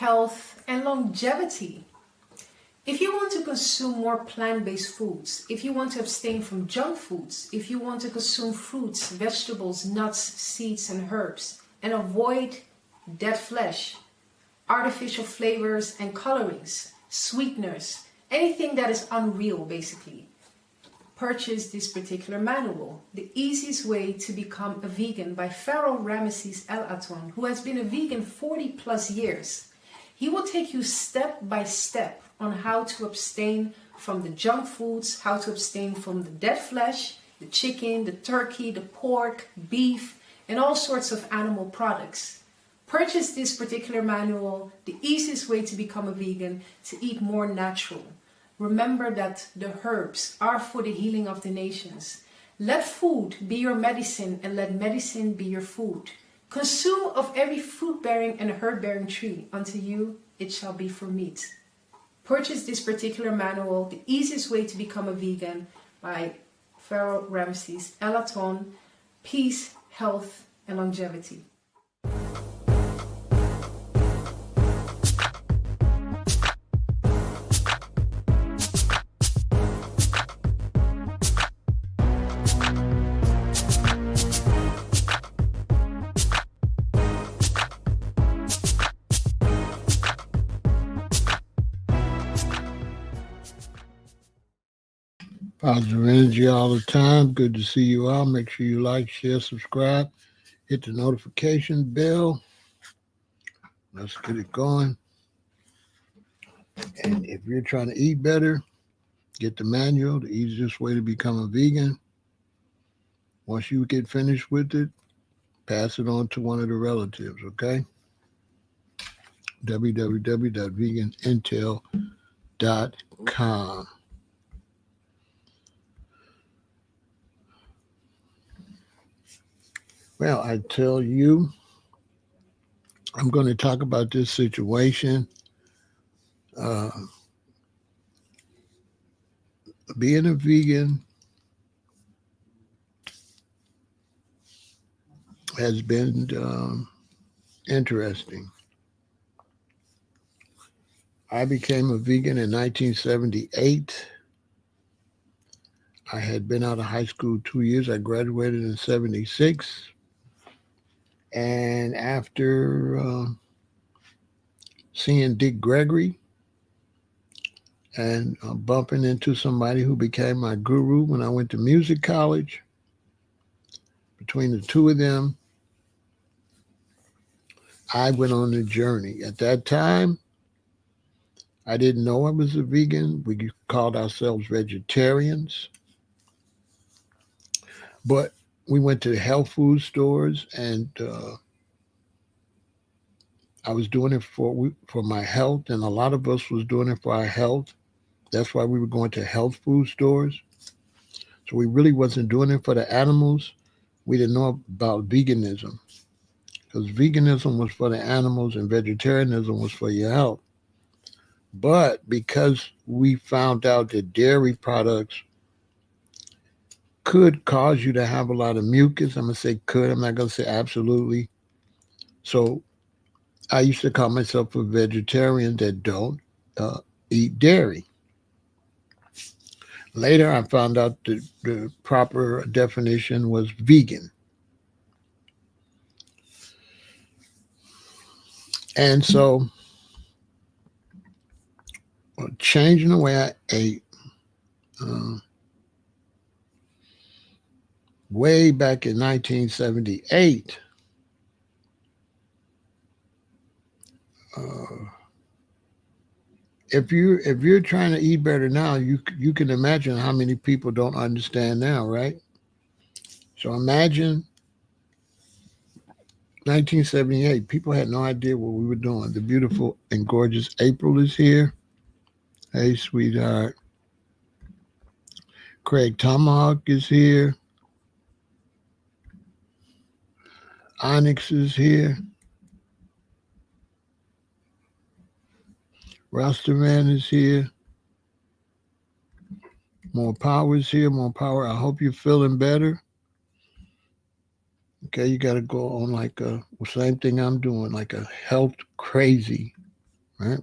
health, and longevity. If you want to consume more plant-based foods, if you want to abstain from junk foods, if you want to consume fruits, vegetables, nuts, seeds, and herbs, and avoid dead flesh, artificial flavors and colorings, sweeteners, anything that is unreal basically, purchase this particular manual, The Easiest Way to Become a Vegan by Pharoah Ramesses El-Aton, who has been a vegan 40 plus years. He will take you step by step on how to abstain from the junk foods, how to abstain from the dead flesh, the chicken, the turkey, the pork, beef, and all sorts of animal products. Purchase this particular manual, The Easiest Way to Become a Vegan, to eat more natural. Remember that the herbs are for the healing of the nations. Let food be your medicine and let medicine be your food. Consume of every fruit-bearing and herb-bearing tree. Unto you it shall be for meat. Purchase this particular manual, The Easiest Way to Become a Vegan by Pharoah Ramesses El-Aton. Peace, health, and longevity. Positive energy all the time. Good to see you all. Make sure you like, share, subscribe. Hit the notification bell. Let's get it going. And if you're trying to eat better, get the manual, The Easiest Way to Become a Vegan. Once you get finished with it, pass it on to one of the relatives, okay? www.veganintel.com. Well, I tell you, I'm going to talk about this situation. Being a vegan has been interesting. I became a vegan in 1978. I had been out of high school 2 years. I graduated in 76. And after seeing Dick Gregory and bumping into somebody who became my guru when I went to music college, between the two of them, I went on a journey. At that time, I didn't know I was a vegan. We called ourselves vegetarians. But we went to health food stores, and I was doing it for my health, and a lot of us was doing it for our health. That's why we were going to health food stores. So we really wasn't doing it for the animals. We didn't know about veganism, because veganism was for the animals and vegetarianism was for your health. But because we found out that dairy products could cause you to have a lot of mucus. I'm going to say could. I'm not going to say absolutely. So I used to call myself a vegetarian that don't eat dairy. Later, I found out that the proper definition was vegan. And so changing the way I ate, way back in 1978, if you're trying to eat better now, you can imagine how many people don't understand now, right? So imagine 1978, people had no idea what we were doing. The beautiful and gorgeous April is here. Hey, sweetheart. Craig Tomahawk is here. Onyx is here. Rastaman is here. More Power is here. More Power. I hope you're feeling better. Okay, you got to go on like same thing I'm doing, like a health crazy right?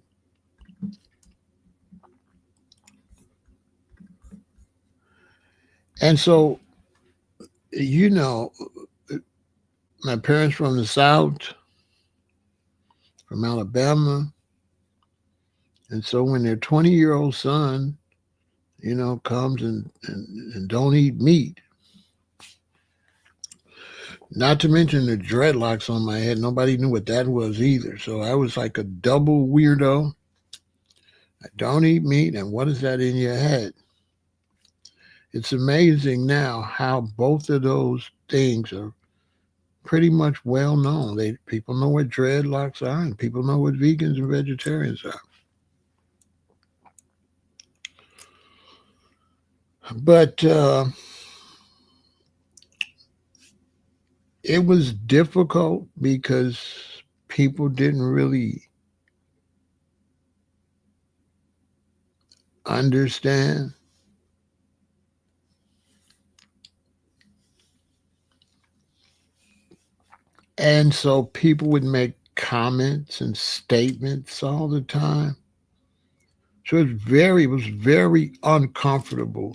And so, you know, my parents from the South, from Alabama. And so when their 20-year-old son, comes and don't eat meat, not to mention the dreadlocks on my head, nobody knew what that was either. So I was like a double weirdo. I don't eat meat, and what is that in your head? It's amazing now how both of those things are pretty much well known. People know what dreadlocks are, and people know what vegans and vegetarians are. But it was difficult because people didn't really understand. And so people would make comments and statements all the time. So it was very uncomfortable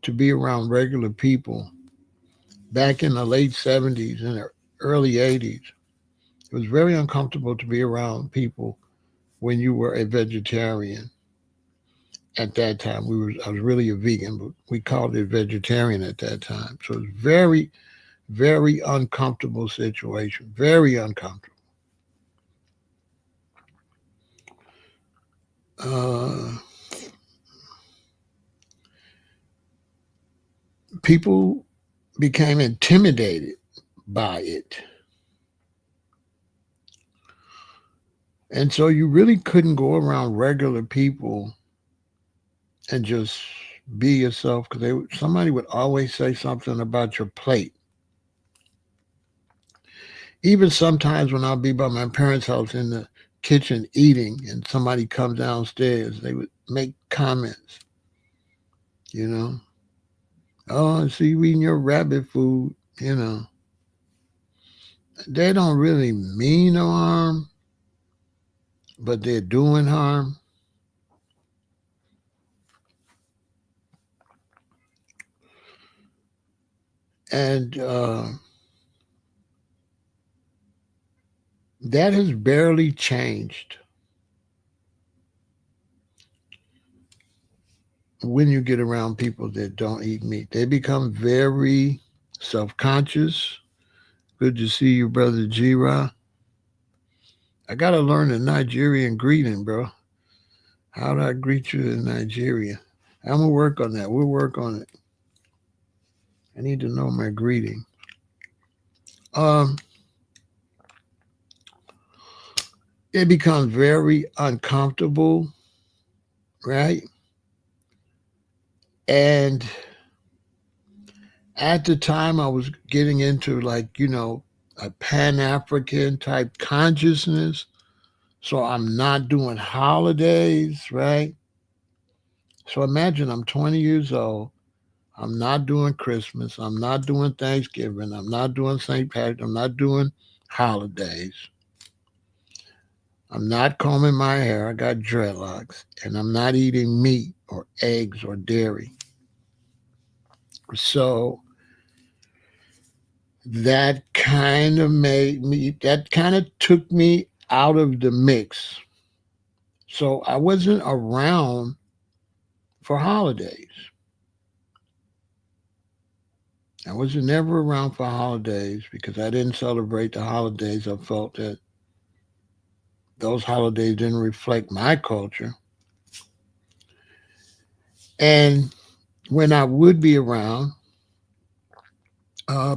to be around regular people back in the late 70s and the early 80s. It was very uncomfortable to be around people when you were a vegetarian. At that time, I was really a vegan, but we called it vegetarian at that time. So it was very, very uncomfortable situation. Very uncomfortable. Uh, People became intimidated by it. And so you really couldn't go around regular people and just be yourself because somebody would always say something about your plate. Even sometimes when I'll be by my parents' house in the kitchen eating and somebody comes downstairs, they would make comments, you know. Oh, I see you eating your rabbit food. They don't really mean no harm, but they're doing harm. And that has barely changed when you get around people that don't eat meat. They become very self-conscious. Good to see you, brother G-Ra. I got to learn the Nigerian greeting, bro. How do I greet you in Nigeria? I'm going to work on that. We'll work on it. I need to know my greeting. Um, it becomes very uncomfortable, right? And at the time, I was getting into a Pan-African type consciousness. So I'm not doing holidays, right? So imagine I'm 20 years old. I'm not doing Christmas. I'm not doing Thanksgiving. I'm not doing St. Patrick. I'm not doing holidays. I'm not combing my hair. I got dreadlocks. And I'm not eating meat or eggs or dairy. So that kind of took me out of the mix. So I wasn't around for holidays. I was never around for holidays because I didn't celebrate the holidays. I felt that those holidays didn't reflect my culture. And when I would be around,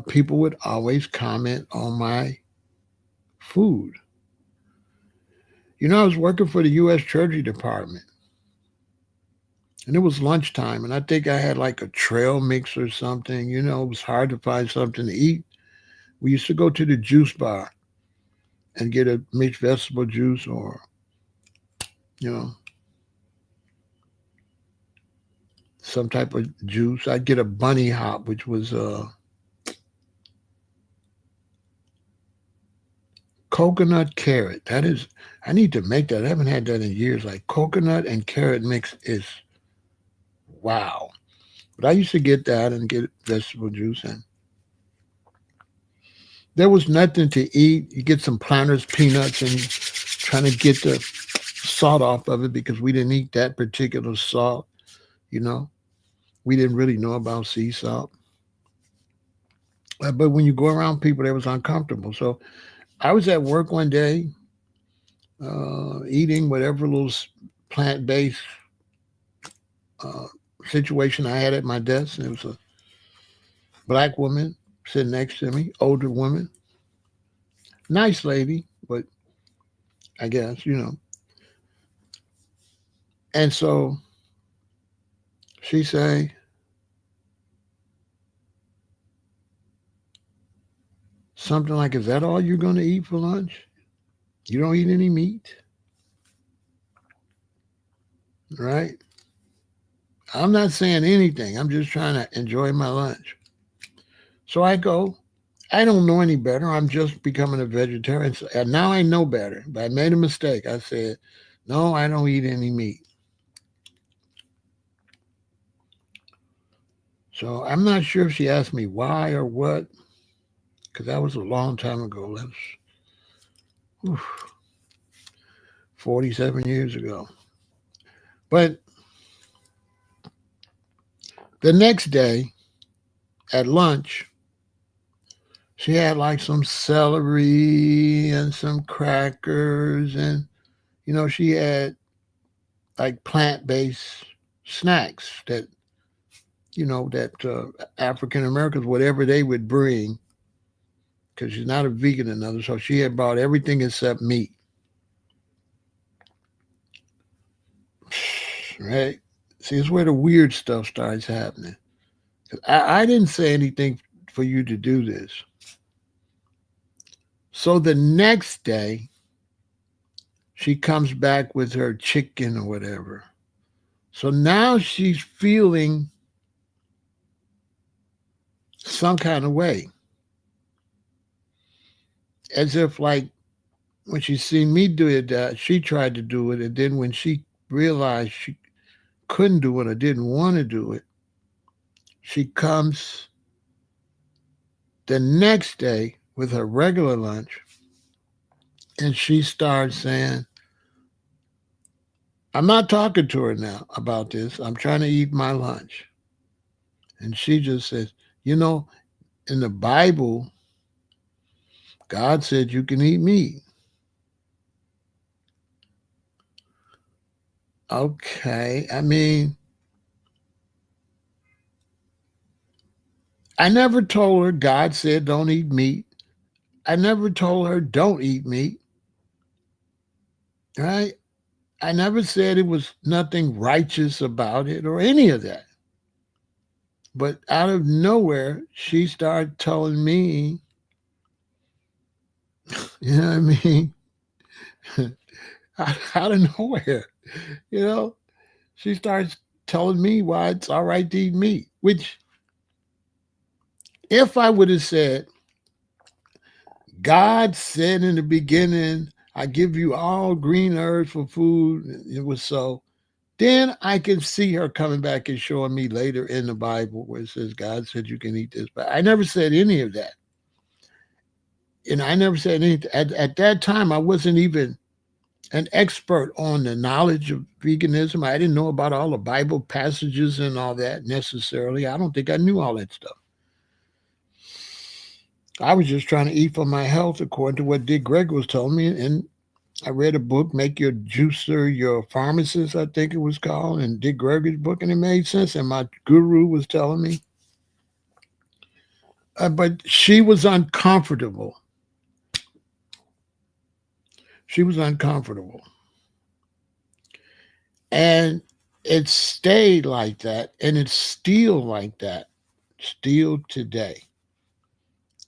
people would always comment on my food. I was working for the U.S. Treasury Department, and it was lunchtime, and I think I had like a trail mix or something. It was hard to find something to eat. We used to go to the juice bar and get a mixed vegetable juice or, you know, some type of juice. I'd get a bunny hop, which was Coconut carrot. That is, I need to make that. I haven't had that in years. Like coconut and carrot mix is wow. But I used to get that and get vegetable juice, and there was nothing to eat. You get some Planters peanuts and trying to get the salt off of it because we didn't eat that particular salt. You know, we didn't really know about sea salt. But when you go around people, that was uncomfortable. So I was at work one day, eating whatever little plant-based uh, situation I had at my desk, and it was a black woman sitting next to me, older woman, nice lady, but I guess And so she say something like, "Is that all you're going to eat for lunch? You don't eat any meat, right?" I'm not saying anything. I'm just trying to enjoy my lunch. So I go. I don't know any better. I'm just becoming a vegetarian. And now I know better. But I made a mistake. I said, no, I don't eat any meat. So I'm not sure if she asked me why or what, because that was a long time ago. That was 47 years ago. But the next day at lunch, she had like some celery and some crackers. And, she had like plant based snacks that African Americans, whatever they would bring, because she's not a vegan or nothing. So she had brought everything except meat, right? See, it's where the weird stuff starts happening. I didn't say anything for you to do this. So the next day, she comes back with her chicken or whatever. So now she's feeling some kind of way, as if like when she seen me do it, she tried to do it, and then when she realized she couldn't do it or didn't want to do it, she comes the next day with her regular lunch and she starts saying, I'm not talking to her now about this. I'm trying to eat my lunch. And she just says, in the Bible, God said you can eat meat. Okay. I mean, I never told her God said don't eat meat. I never told her don't eat meat. Right? I never said it was nothing righteous about it or any of that. But out of nowhere, she started telling me, you know what I mean? Out of nowhere, you know, she starts telling me why it's all right to eat meat. Which, if I would have said, God said in the beginning, I give you all green herbs for food, it was so, then I can see her coming back and showing me later in the Bible where it says God said you can eat this. But I never said any of that. And I never said anything. At that time, I wasn't even an expert on the knowledge of veganism. I didn't know about all the Bible passages and all that necessarily. I don't think I knew all that stuff. I was just trying to eat for my health according to what Dick Gregory was telling me. And I read a book, Make Your Juicer Your Pharmacist, I think it was called, and Dick Gregory's book, and it made sense. And my guru was telling me. But she was uncomfortable. She was uncomfortable. And it stayed like that, and it's still like that, still today.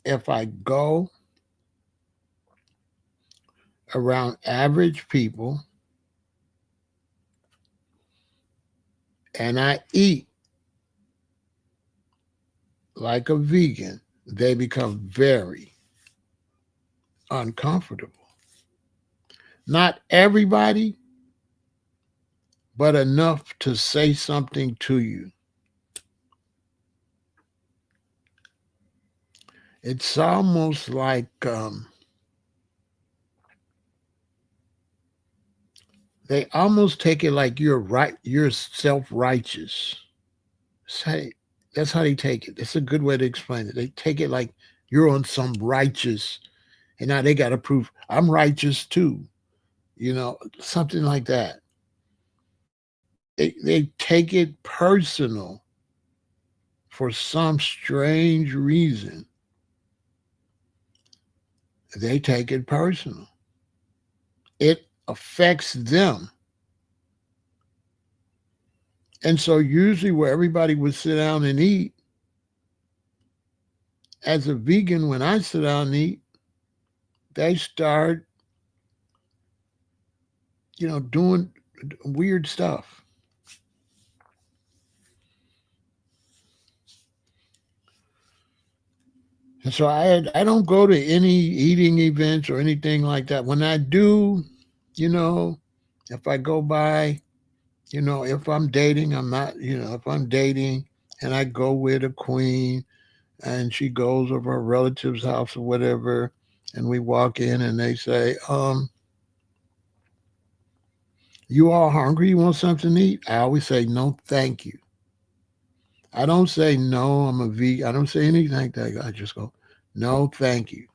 If I go around average people and I eat like a vegan, they become very, uncomfortable. Not everybody, but enough to say something to you. It's almost like they almost take it like you're right, you're self-righteous. Say that's how they take it. It's a good way to explain it. They take it like you're on some righteous, and now they got to prove I'm righteous too. Something like that. They take it personal for some strange reason. They take it personal. It affects them. And so usually where everybody would sit down and eat, as a vegan, when I sit down and eat, they start, doing weird stuff. And so I don't go to any eating events or anything like that. When I do, if I go by, if I'm dating, I'm not, if I'm dating and I go with a queen and she goes over her relative's house or whatever, and we walk in and they say, you all hungry? You want something to eat? I always say, no, thank you. I don't say, no, I'm a vegan. I don't say anything like that. I just go, no, thank you.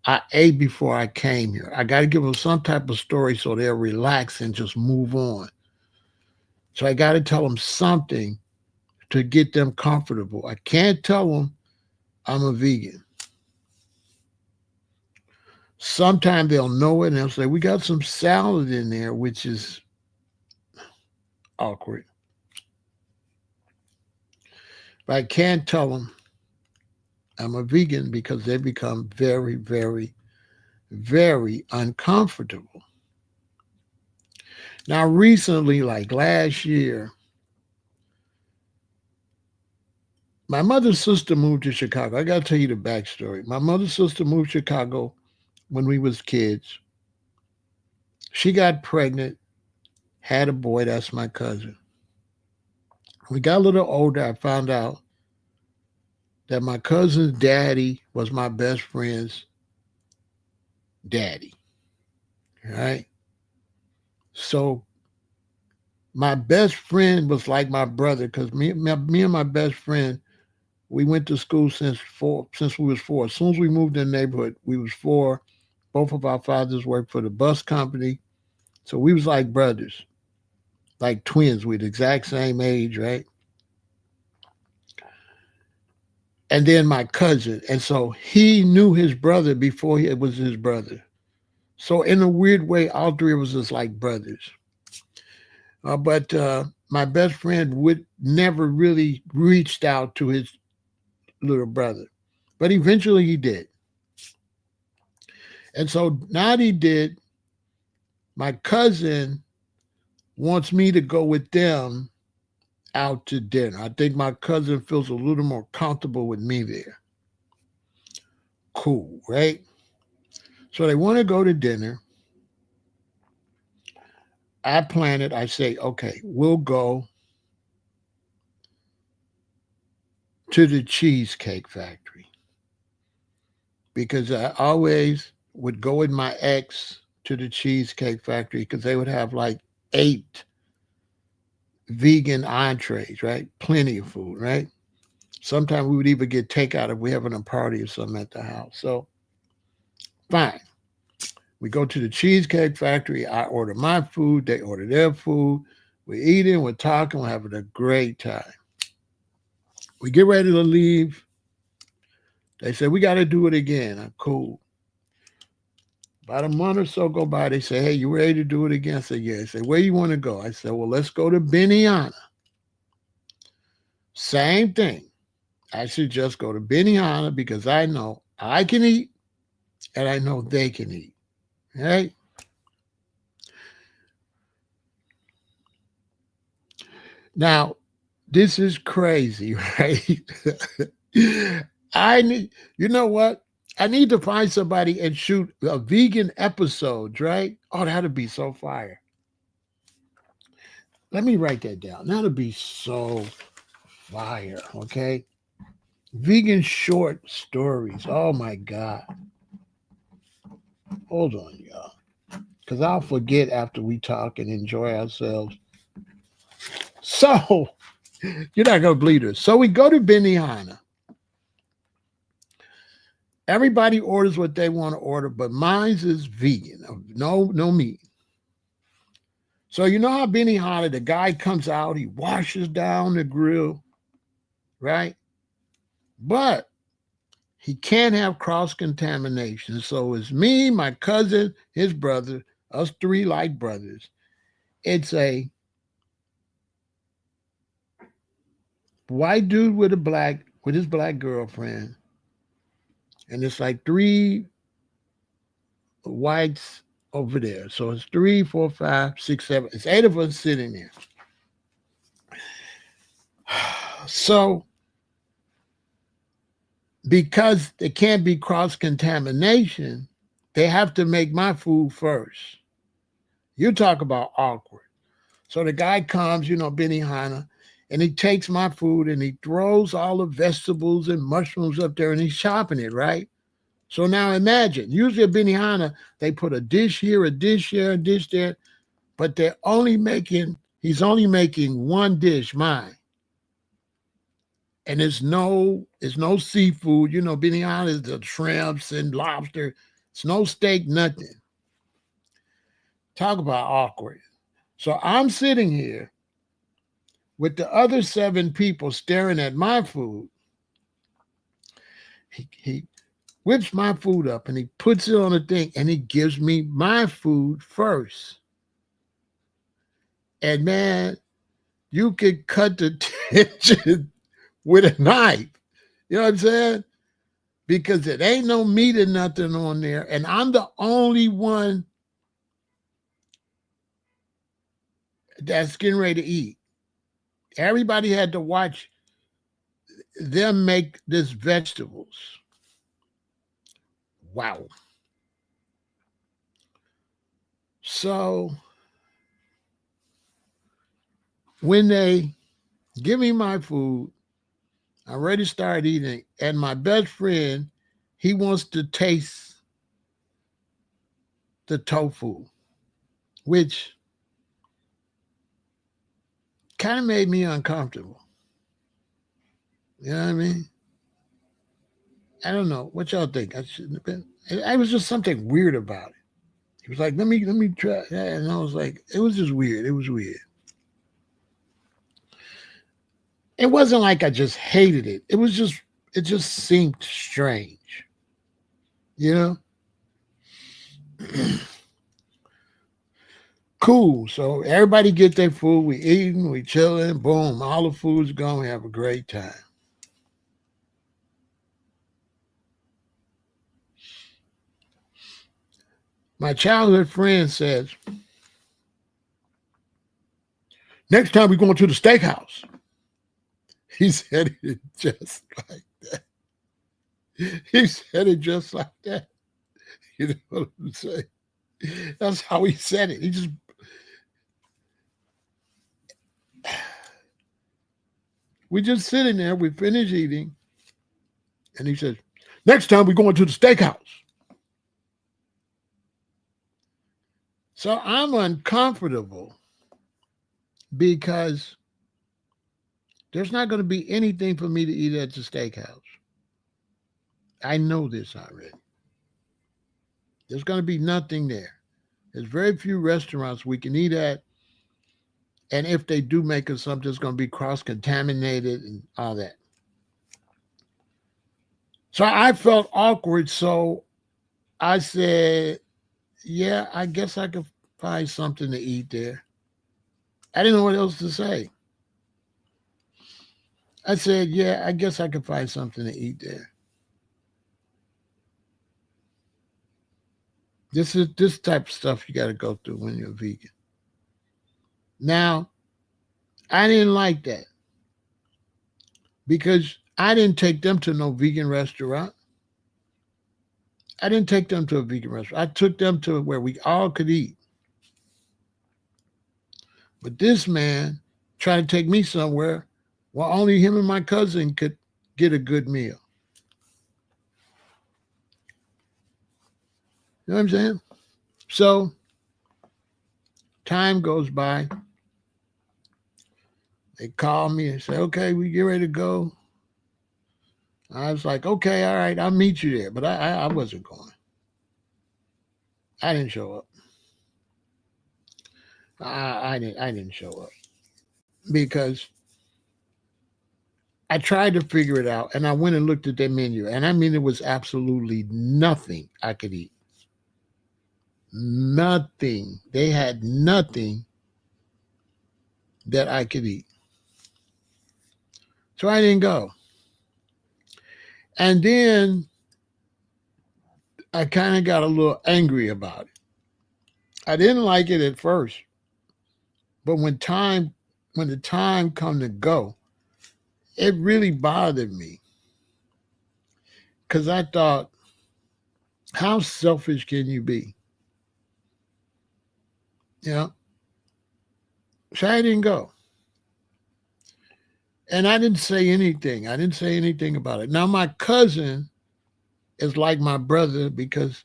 I ate before I came here. I got to give them some type of story so they'll relax and just move on. So I got to tell them something to get them comfortable. I can't tell them I'm a vegan. Sometimes they'll know it and they'll say, we got some salad in there, which is awkward. But I can't tell them I'm a vegan because they become very, very, very uncomfortable. Now, recently, like last year, my mother's sister moved to Chicago. I got to tell you the backstory. My mother's sister moved to Chicago when we was kids. She got pregnant, had a boy. That's my cousin. We got a little older. I found out that my cousin's daddy was my best friend's daddy. Right? So my best friend was like my brother because me and my best friend, we went to school since we was four. As soon as we moved in the neighborhood, we was four. Both of our fathers worked for the bus company. So we was like brothers, like twins. We the exact same age, right? And then my cousin. And so he knew his brother before it was his brother. So in a weird way, all three of us is like brothers. But my best friend would never really reached out to his little brother. But eventually he did. And so now he did, my cousin wants me to go with them out to dinner. I think my cousin feels a little more comfortable with me there. Cool, right? So they want to go to dinner. I plan it. I say, okay, we'll go to the Cheesecake Factory because I always would go with my ex to the Cheesecake Factory because they would have like 8 vegan entrees, right? Plenty of food, right? Sometimes we would even get takeout if we're having a party or something at the house. So, fine. We go to the Cheesecake Factory. I order my food. They order their food. We're eating. We're talking. We're having a great time. We get ready to leave. They say, we got to do it again. I'm cool. About a month or so go by. They say, hey, you ready to do it again? I say, yeah. They say, where you want to go? I said, well, let's go to Benihana. Same thing. I should just go to Benihana because I know I can eat and I know they can eat. Right? Now, this is crazy, right? I need, you know what? I need to find somebody and shoot a vegan episode, right? Oh, that'd be so fire. Let me write that down. That'd be so fire, okay? Vegan short stories. Oh my God. Hold on, y'all. Because I'll forget after we talk and enjoy ourselves. So, you're not going to believe this. So we go to Benihana. Everybody orders what they want to order, but mine's is vegan. No meat. So you know how Benihana, the guy comes out, he washes down the grill, right? But he can't have cross-contamination. So it's me, my cousin, his brother, us three like brothers. It's a white dude with his black girlfriend. And it's like three whites over there. So it's 3, 4, 5, 6, 7. It's 8 of us sitting there. So because there can't be cross-contamination, they have to make my food first. You talk about awkward. So the guy comes, Benihana, and he takes my food and he throws all the vegetables and mushrooms up there and he's chopping it, right? So now imagine, usually at Benihana, they put a dish here, a dish there, a dish there, but he's only making one dish, mine. And it's no seafood. Benihana is the shrimps and lobster. It's no steak, nothing. Talk about awkward. So I'm sitting here with the other 7 people staring at my food. He whips my food up and he puts it on a thing and he gives me my food first. And man, you could cut the tension with a knife. You know what I'm saying? Because it ain't no meat or nothing on there. And I'm the only one that's getting ready to eat. Everybody had to watch them make this vegetables. Wow. So when they give me my food, I'm ready to start eating. And my best friend, he wants to taste the tofu, which kind of made me uncomfortable. You know what I mean? I don't know. What y'all think? I shouldn't have been. It was just something weird about it. He was like, let me try. And I was like, it was just weird. It was weird. It wasn't like I just hated it. It just seemed strange. You know? Cool. So everybody get their food. We eating, we chilling. Boom. All the food's gone. We have a great time. My childhood friend says, next time we're going to the steakhouse. He said it just like that. He said it just like that. You know what I'm saying? That's how he said it. We just sitting there, we finish eating, and he says, next time we're going to the steakhouse. So I'm uncomfortable because there's not going to be anything for me to eat at the steakhouse. I know this already. There's going to be nothing there. There's very few restaurants we can eat at. And if they do make us something, it's going to be cross-contaminated and all that. So I felt awkward. So I said, yeah, I guess I could find something to eat there. I didn't know what else to say. I said, yeah, I guess I could find something to eat there. This is this type of stuff you got to go through when you're vegan. Now, I didn't like that because I didn't take them to no vegan restaurant. I didn't take them to a vegan restaurant. I took them to where we all could eat. But this man tried to take me somewhere where only him and my cousin could get a good meal. You know what I'm saying? So time goes by. They call me and say, okay, we get ready to go. I was like, okay, all right, I'll meet you there. But I wasn't going. I didn't show up. I didn't show up because I tried to figure it out and I went and looked at their menu. And I mean, it was absolutely nothing I could eat. Nothing. They had nothing that I could eat. So I didn't go. And then I kind of got a little angry about it. I didn't like it at first, but when the time come to go, it really bothered me because I thought, how selfish can you be? You know, so I didn't go. And I didn't say anything. I didn't say anything about it. Now, my cousin is like my brother because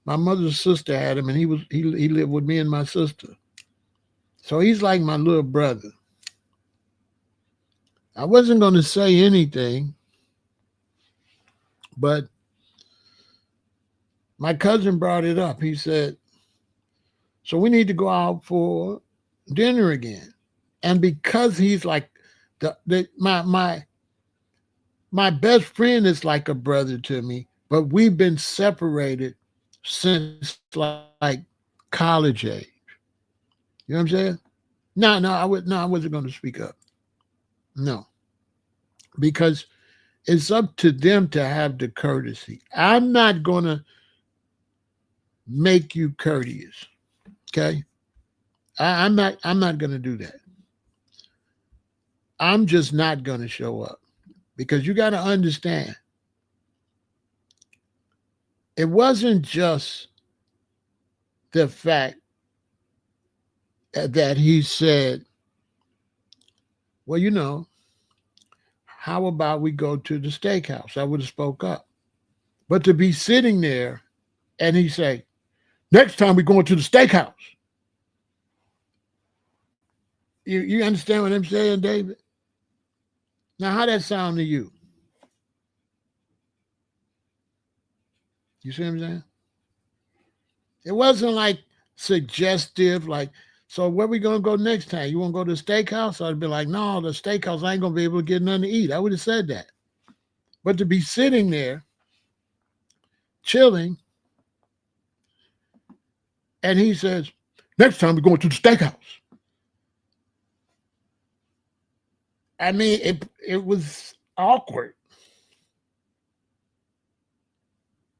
my mother's sister had him and he lived with me and my sister. So he's like my little brother. I wasn't going to say anything, but my cousin brought it up. He said, so we need to go out for dinner again. And because he's like my best friend is like a brother to me, but we've been separated since like college age. You know what I'm saying? No, I wasn't going to speak up. No, because it's up to them to have the courtesy. I'm not going to make you courteous. Okay, I'm not. I'm not going to do that. I'm just not going to show up because you got to understand. It wasn't just the fact that he said, well, you know, how about we go to the steakhouse? I would have spoke up. But to be sitting there and he say, next time we're going to the steakhouse. You understand what I'm saying, David? Now, how that sound to you? You see what I'm saying? It wasn't like suggestive, like, so where we going to go next time? You want to go to the steakhouse? I'd be like, no, the steakhouse, I ain't going to be able to get nothing to eat. I would have said that. But to be sitting there, chilling, and he says, next time we're going to the steakhouse. I mean, it was awkward.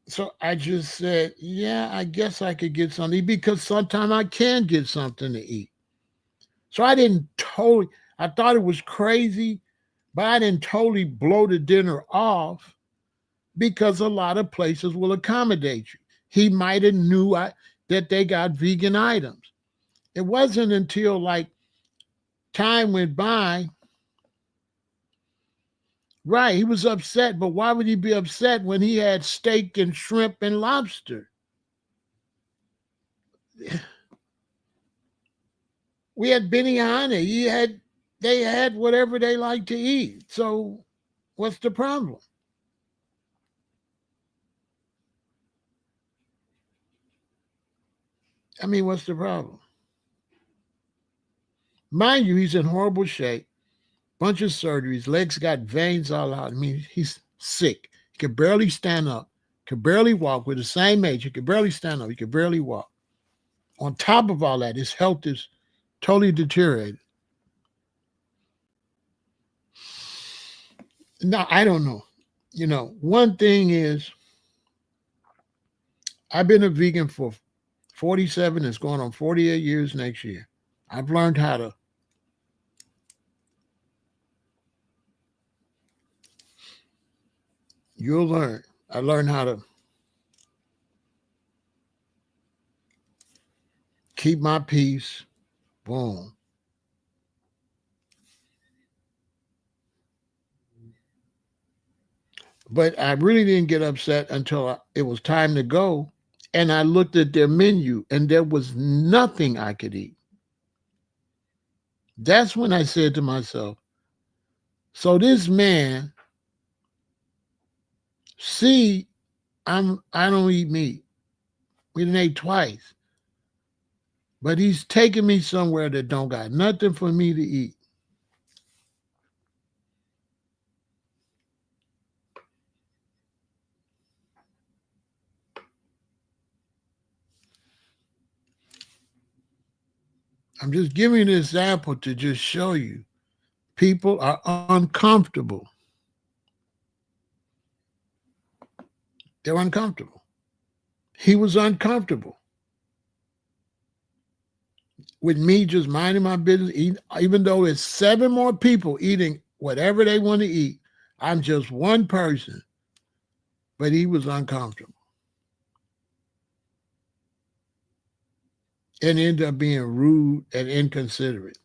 So I just said, yeah, I guess I could get something because sometimes I can get something to eat. So I thought it was crazy, but I didn't totally blow the dinner off because a lot of places will accommodate you. He might have knew that they got vegan items. It wasn't until like time went by. Right, he was upset, but why would he be upset when he had steak and shrimp and lobster? We had Benihana. They had whatever they like to eat. So what's the problem? I mean, what's the problem? Mind you, he's in horrible shape, bunch of surgeries, legs got veins all out. I mean, he's sick. He could barely stand up, could barely walk. With the same age, he could barely stand up, he could barely walk. On top of all that, his health is totally deteriorated. Now, I don't know. You know, one thing is, I've been a vegan for 47, it's going on 48 years next year. I've learned how to you'll learn. I learned how to keep my peace. Boom. But I really didn't get upset until it was time to go. And I looked at their menu and there was nothing I could eat. That's when I said to myself, so this man, see, I don't eat meat. We done ate twice. But he's taking me somewhere that don't got nothing for me to eat. I'm just giving you an example to just show you people are uncomfortable. They're uncomfortable. He was uncomfortable with me just minding my business, eating, even though there's 7 more people eating whatever they want to eat. I'm just one person, but he was uncomfortable and ended up being rude and inconsiderate.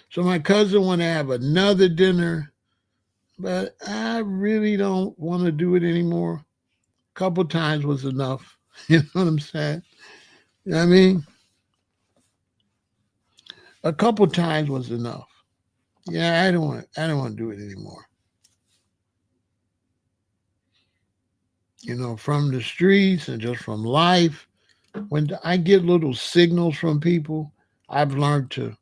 So my cousin want to have another dinner, but I really don't want to do it anymore. A couple times was enough. You know what I'm saying? You know what I mean? A couple times was enough. Yeah, I don't want to do it anymore. You know, from the streets and just from life, when I get little signals from people, I've learned to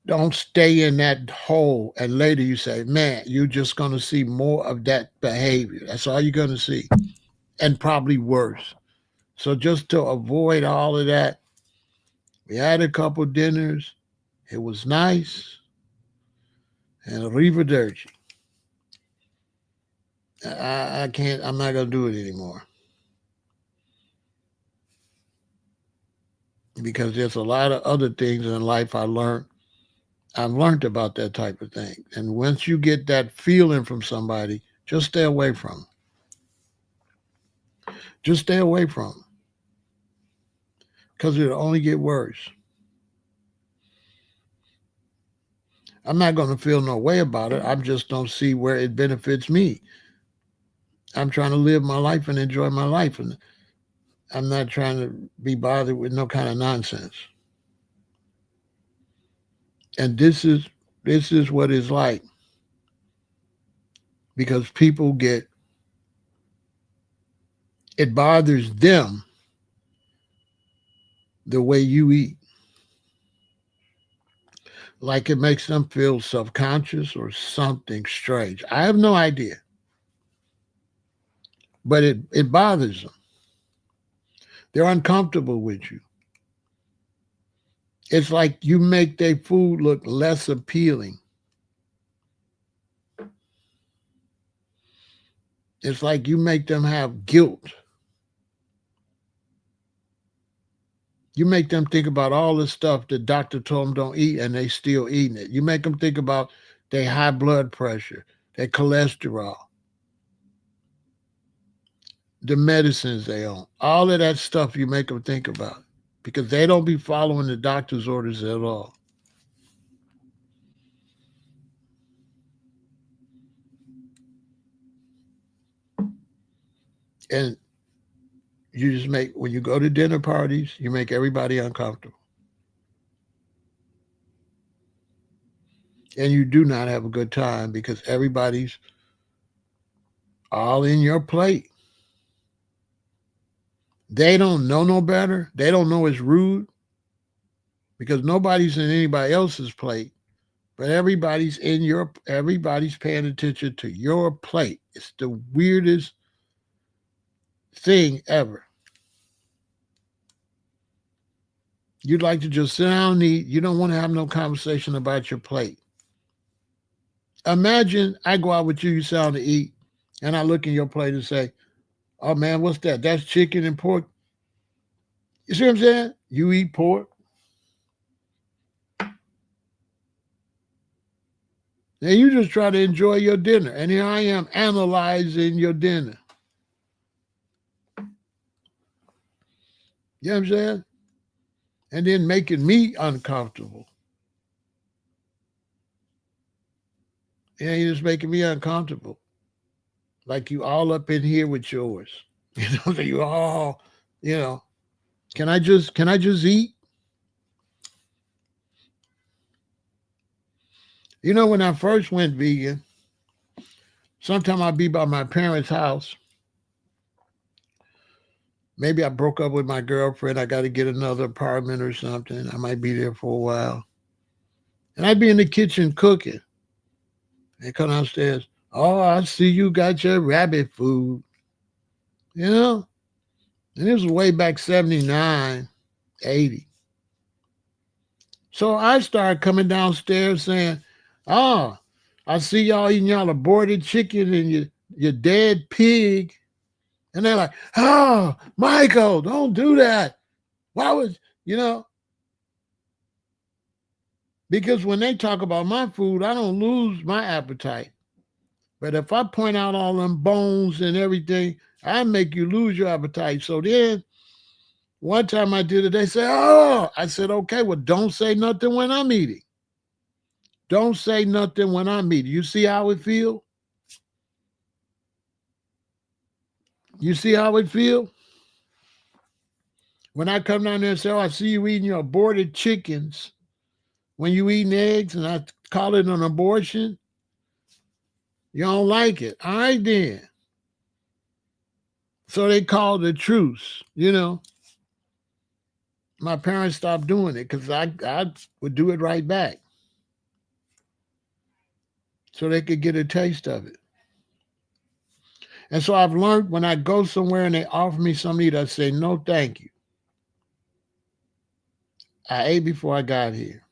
don't stay in that hole. And later you say, man, you're just going to see more of that behavior. That's all you're going to see. And probably worse. So just to avoid all of that, we had a couple dinners. It was nice. And arrivederci. I can't, I'm not going to do it anymore. Because there's a lot of other things in life I've learned about that type of thing. And once you get that feeling from somebody, just stay away from them. Just stay away from them. Because it'll only get worse. I'm not going to feel no way about it. I just don't see where it benefits me. I'm trying to live my life and enjoy my life. And I'm not trying to be bothered with no kind of nonsense. And this is what it's like. Because people it bothers them the way you eat. Like it makes them feel self-conscious or something strange. I have no idea. But it bothers them. They're uncomfortable with you. It's like you make their food look less appealing. It's like you make them have guilt. You make them think about all the stuff the doctor told them don't eat and they still eating it. You make them think about their high blood pressure, their cholesterol, the medicines they own. All of that stuff you make them think about because they don't be following the doctor's orders at all. And you just make, when you go to dinner parties, you make everybody uncomfortable. And you do not have a good time because everybody's all in your plate. They don't know no better. They don't know it's rude because nobody's in anybody else's plate, but everybody's paying attention to your plate. It's the weirdest thing ever. You'd like to just sit down and eat. You don't want to have no conversation about your plate. Imagine I go out with you, you sit down to eat, and I look in your plate and say, oh man, what's that? That's chicken and pork. You see what I'm saying? You eat pork. And you just try to enjoy your dinner. And here I am analyzing your dinner. You know what I'm saying? And then making me uncomfortable. Yeah, you're just making me uncomfortable. Like you all up in here with yours. You know, that you all, you know, can I just eat? You know, when I first went vegan, sometime I'd be by my parents' house. Maybe I broke up with my girlfriend. I got to get another apartment or something. I might be there for a while. And I'd be in the kitchen cooking. They come downstairs. Oh, I see you got your rabbit food. You know? And this was way back 79, 80. So I started coming downstairs saying, oh, I see y'all eating y'all aborted chicken and your dead pig. And they're like, oh, Michael, don't do that. Why would, you know? Because when they talk about my food, I don't lose my appetite. But if I point out all them bones and everything, I make you lose your appetite. So then one time I did it, they said, oh, I said, okay, well, don't say nothing when I'm eating. Don't say nothing when I'm eating. You see how it feel? You see how it feel? When I come down there and say, oh, I see you eating your aborted chickens when you eating eggs and I call it an abortion, you don't like it. All right then. So they called a truce, you know. My parents stopped doing it because I would do it right back so they could get a taste of it. And so I've learned when I go somewhere and they offer me something to eat, I say, no, thank you. I ate before I got here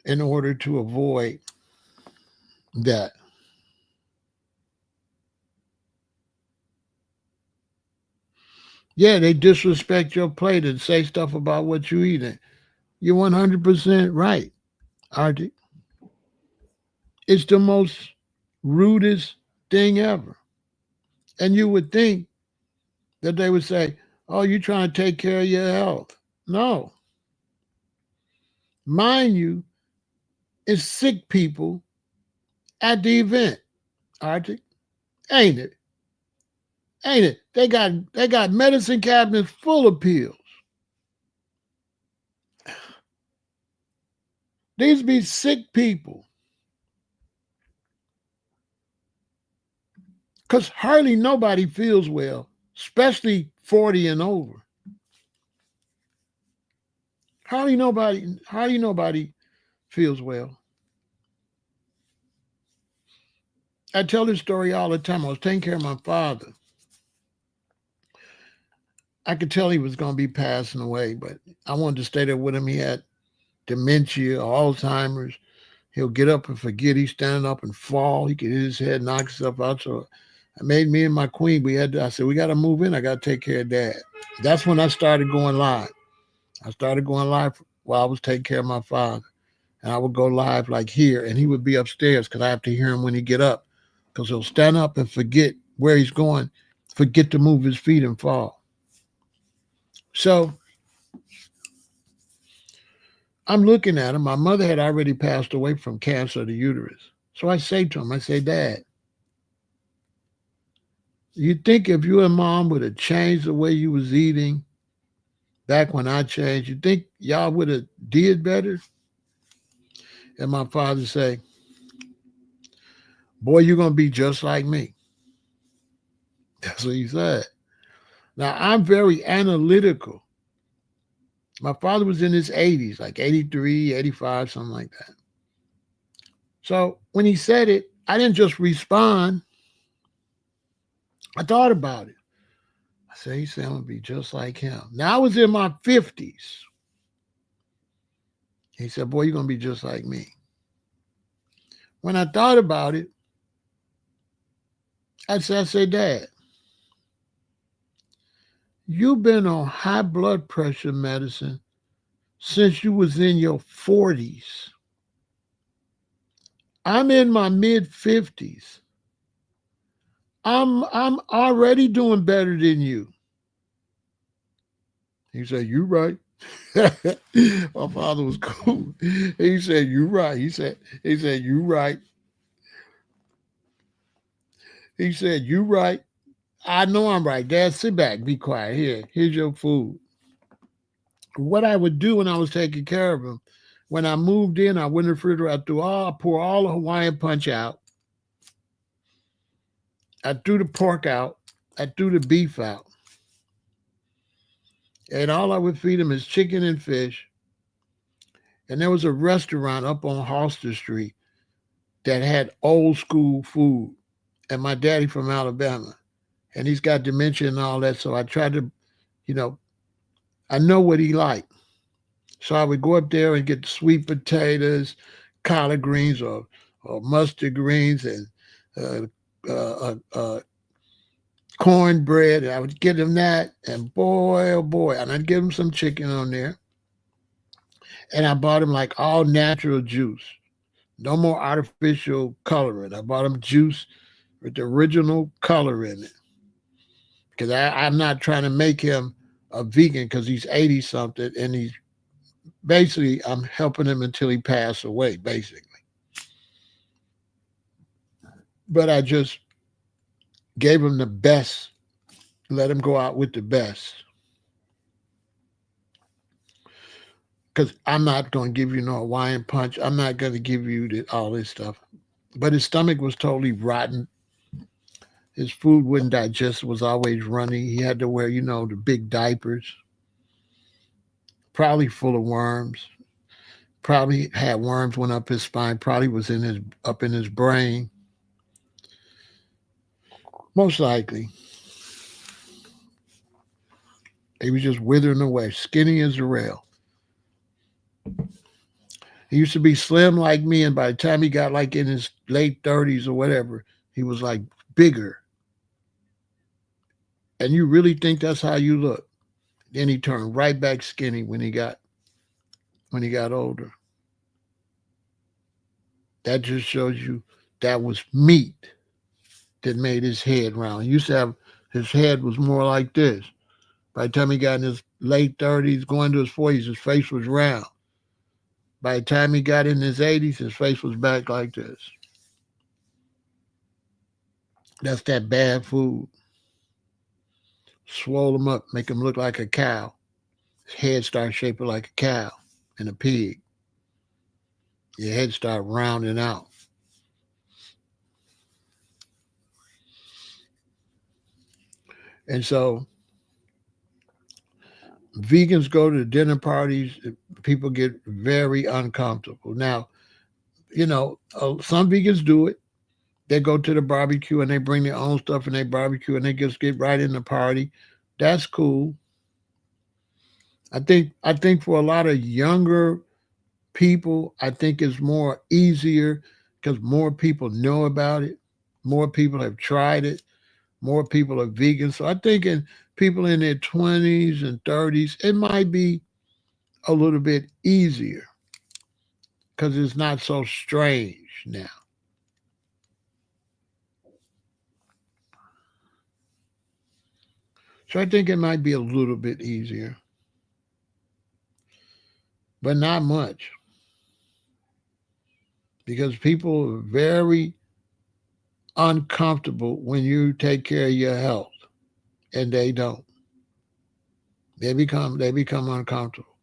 in order to avoid that. Yeah, they disrespect your plate and say stuff about what you eating. You're 100% right, Artie. It's the most rudest thing ever. And you would think that they would say, oh, you're trying to take care of your health. No. Mind you, it's sick people at the event, Artie. Ain't it? Ain't it? They got medicine cabinets full of pills. These be sick people. Because hardly nobody feels well, especially 40 and over. Hardly nobody feels well. I tell this story all the time. I was taking care of my father. I could tell he was going to be passing away, but I wanted to stay there with him. He had dementia, Alzheimer's. He'll get up and forget he's standing up and fall. He could hit his head, knock himself out. So I made me and my queen, I said, we got to move in. I got to take care of dad. That's when I started going live. I started going live while I was taking care of my father. And I would go live like here, and he would be upstairs because I have to hear him when he get up because he'll stand up and forget where he's going, forget to move his feet and fall. So I'm looking at him. My mother had already passed away from cancer of the uterus. So I say to him, I say, Dad, you think if you and Mom would have changed the way you was eating back when I changed, you think y'all would have did better? And my father say, boy, you're going to be just like me. That's what he said. Now, I'm very analytical. My father was in his 80s, like 83, 85, something like that. So when he said it, I didn't just respond. I thought about it. I said, he said, I'm going to be just like him. Now, I was in my 50s. He said, boy, you're going to be just like me. When I thought about it, I said, Dad, you've been on high blood pressure medicine since you was in your 40s. I'm in my mid 50s. I'm already doing better than you. He said, you right. My father was cool. He said, you right. He said, you right. He said, you right. I know I'm right. Dad, sit back, be quiet. Here's your food. What I would do when I was taking care of him, when I moved in, I went in the refrigerator, I pour all the Hawaiian punch out. I threw the pork out. I threw the beef out. And all I would feed him is chicken and fish. And there was a restaurant up on Halster Street that had old school food. And my daddy from Alabama. And he's got dementia and all that. So I tried to, you know, I know what he liked. So I would go up there and get sweet potatoes, collard greens, or mustard greens, and cornbread. I would get him that. And boy, oh boy. And I'd give him some chicken on there. And I bought him like all natural juice. No more artificial coloring. I bought him juice with the original color in it. Because I'm not trying to make him a vegan because he's 80 something and he's basically, I'm helping him until he passes away, basically. But I just gave him the best, let him go out with the best. Because I'm not going to give you no Hawaiian punch. I'm not going to give you all this stuff. But his stomach was totally rotten. His food wouldn't digest, was always runny. He had to wear, the big diapers, probably full of worms. Probably had worms went up his spine, probably was up in his brain. Most likely. He was just withering away, skinny as a rail. He used to be slim like me, and by the time he got like in his late 30s or whatever, he was like bigger. And you really think that's how you look? Then he turned right back skinny when he got older. That just shows you that was meat that made his head round. He used to have his head was more like this. By the time he got in his late 30s, going to his 40s, his face was round. By the time he got in his 80s, his face was back like this. That's that bad food. Swole him up, make him look like a cow. His head started shaping like a cow and a pig. Your head started rounding out. And so vegans go to dinner parties, people get very uncomfortable. Now, some vegans do it. They go to the barbecue and they bring their own stuff and they barbecue and they just get right in the party. That's cool. I think for a lot of younger people, I think it's more easier because more people know about it. More people have tried it. More people are vegan. So I think in people in their 20s and 30s, it might be a little bit easier because it's not so strange now. So I think it might be a little bit easier, but not much because people are very uncomfortable when you take care of your health and they don't. They become uncomfortable.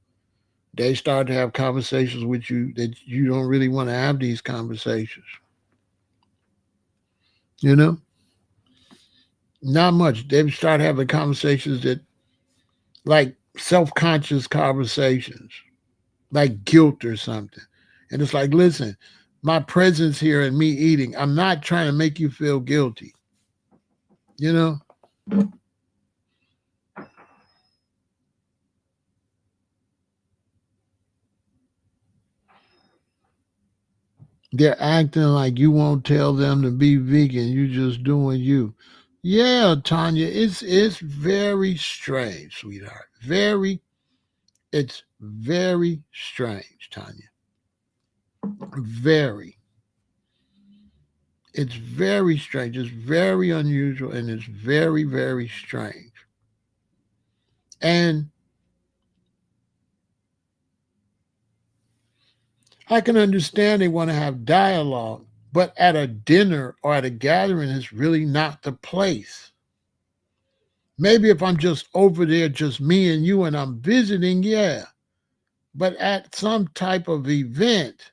They start to have conversations with you that you don't really want to have these conversations. You know? Not much. They start having conversations that like self-conscious conversations, like guilt or something. And it's like, listen, my presence here and me eating, I'm not trying to make you feel guilty. You know? They're acting like you won't tell them to be vegan. You just doing you. Yeah, Tanya, it's very strange, sweetheart. It's very strange, Tanya. Very. It's very strange. It's very unusual, and it's very, very strange. And I can understand they want to have dialogue, but at a dinner or at a gathering is really not the place. Maybe if I'm just over there, just me and you, and I'm visiting, yeah. But at some type of event,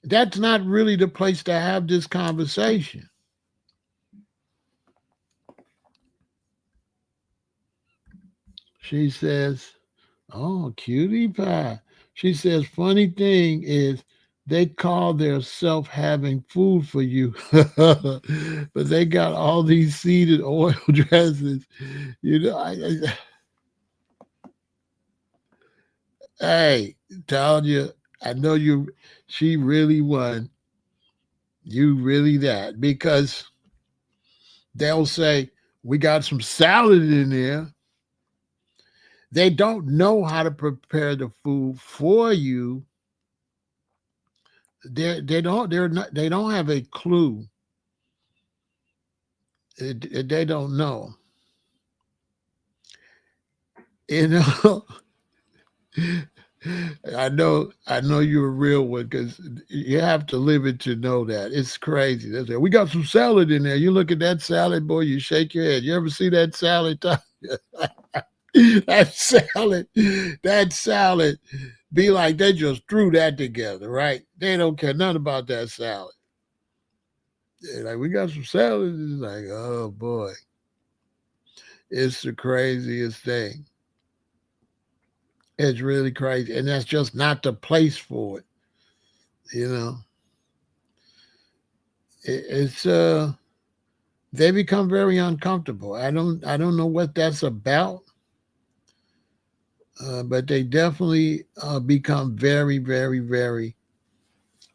that's not really the place to have this conversation. She says, "Oh, cutie pie." She says, "Funny thing is, they call their self having food for you, but they got all these seeded oil dresses. You know, hey, told you, I know you. She really won. You really that because they'll say we got some salad in there. They don't know how to prepare the food for you. They don't have a clue. They don't know. You know, I know you're a real one because you have to live it to know that. It's crazy. They say, we got some salad in there. You look at that salad, boy, you shake your head. You ever see that salad? That salad be like they just threw that together, right? They don't care nothing about that salad. They're like, we got some salad. It's like, oh boy. It's the craziest thing. It's really crazy. And that's just not the place for it. You know. It's they become very uncomfortable. I don't know what that's about, but they definitely become very, very, very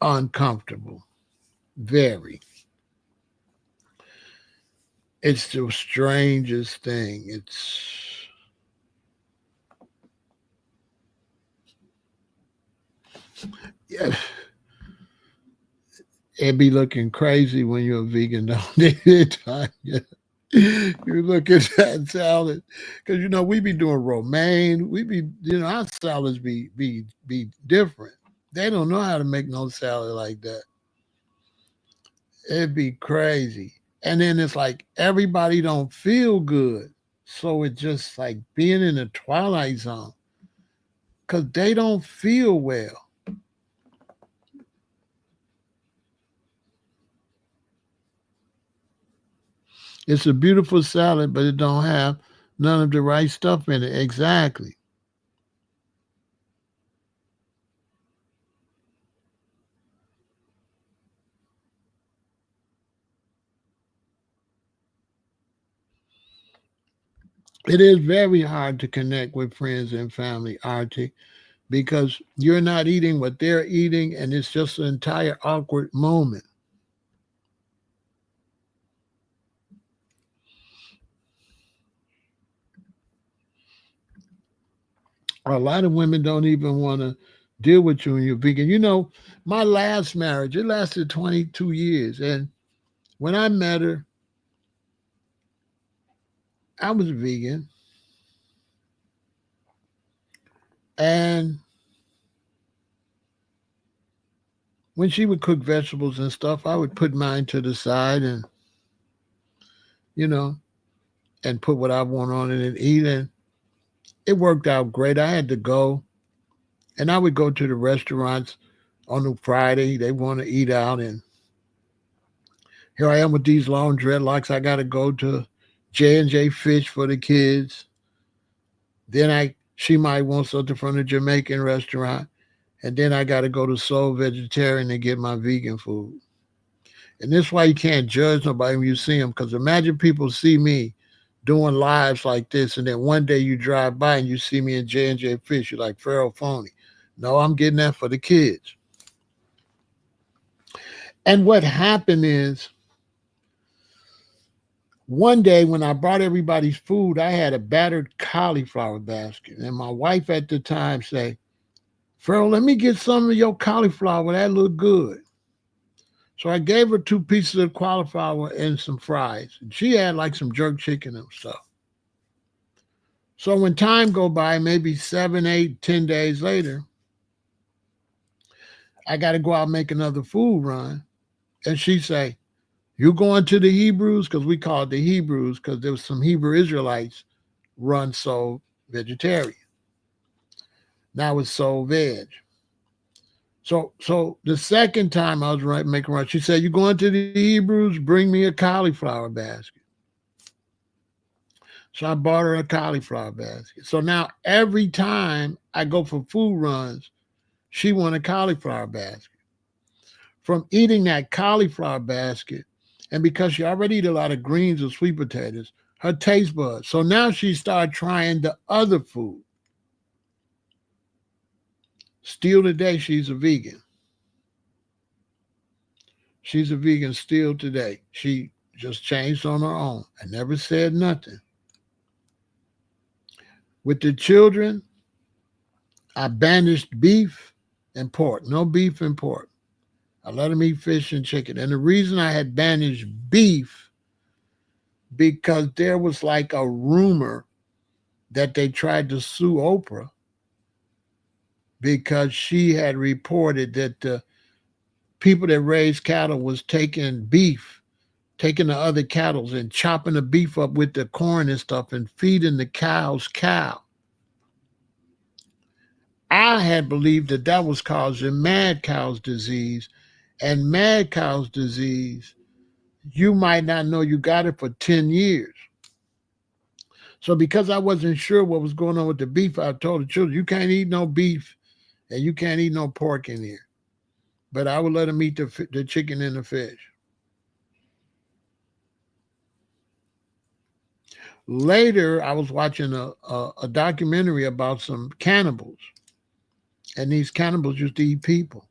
uncomfortable. Very. It's the strangest thing. Yeah, it'd be looking crazy when you're a vegan, don't it? You look at that salad because we be doing romaine. We be our salads be different. They don't know how to make no salad like that. It'd be crazy. And then it's like everybody don't feel good, so it's just like being in the twilight zone because they don't feel well. It's a beautiful salad, but it don't have none of the right stuff in it. Exactly. It is very hard to connect with friends and family, Artie, because you're not eating what they're eating, and it's just an entire awkward moment. A lot of women don't even want to deal with you when you're vegan. My last marriage, it lasted 22 years. And when I met her, I was vegan. And when she would cook vegetables and stuff, I would put mine to the side and, you know, and put what I want on it and eat. And it worked out great. I had to go, and I would go to the restaurants on a Friday. They want to eat out, and here I am with these long dreadlocks. I got to go to J&J Fish for the kids. Then she might want something from the Jamaican restaurant, and then I got to go to Soul Vegetarian and get my vegan food. And this is why you can't judge nobody when you see them. Because imagine people see me doing lives like this, and then one day you drive by and you see me in J&J Fish. You're like, Pharaoh Phony. No, I'm getting that for the kids. And what happened is one day when I brought everybody's food, I had a battered cauliflower basket. And my wife at the time said, Pharaoh, let me get some of your cauliflower. That look good. So I gave her 2 pieces of cauliflower and some fries. And she had like some jerk chicken and stuff. So when time go by, maybe 7, 8, 10 days later, I got to go out and make another food run. And she say, you going to the Hebrews? Because we call it the Hebrews because there was some Hebrew Israelites run soul vegetarian. Now it's soul veg. So the second time I was making run, she said, you going to the Hebrews? Bring me a cauliflower basket. So I bought her a cauliflower basket. So now every time I go for food runs, she want a cauliflower basket. From eating that cauliflower basket, and because she already eat a lot of greens and sweet potatoes, her taste buds. So now she started trying the other food. Still today, she's a vegan. She's a vegan still today. She just changed on her own. I never said nothing. With the children, I banished beef and pork. No beef and pork. I let them eat fish and chicken. And the reason I had banished beef, because there was like a rumor that they tried to sue Oprah because she had reported that the people that raised cattle was taking beef, taking the other cattle and chopping the beef up with the corn and stuff and feeding the cows cow. I had believed that that was causing mad cow's disease. And mad cow's disease, you might not know you got it for 10 years. So because I wasn't sure what was going on with the beef, I told the children, you can't eat no beef and you can't eat no pork in here. But I would let them eat the chicken and the fish. Later, I was watching a documentary about some cannibals. And these cannibals used to eat people.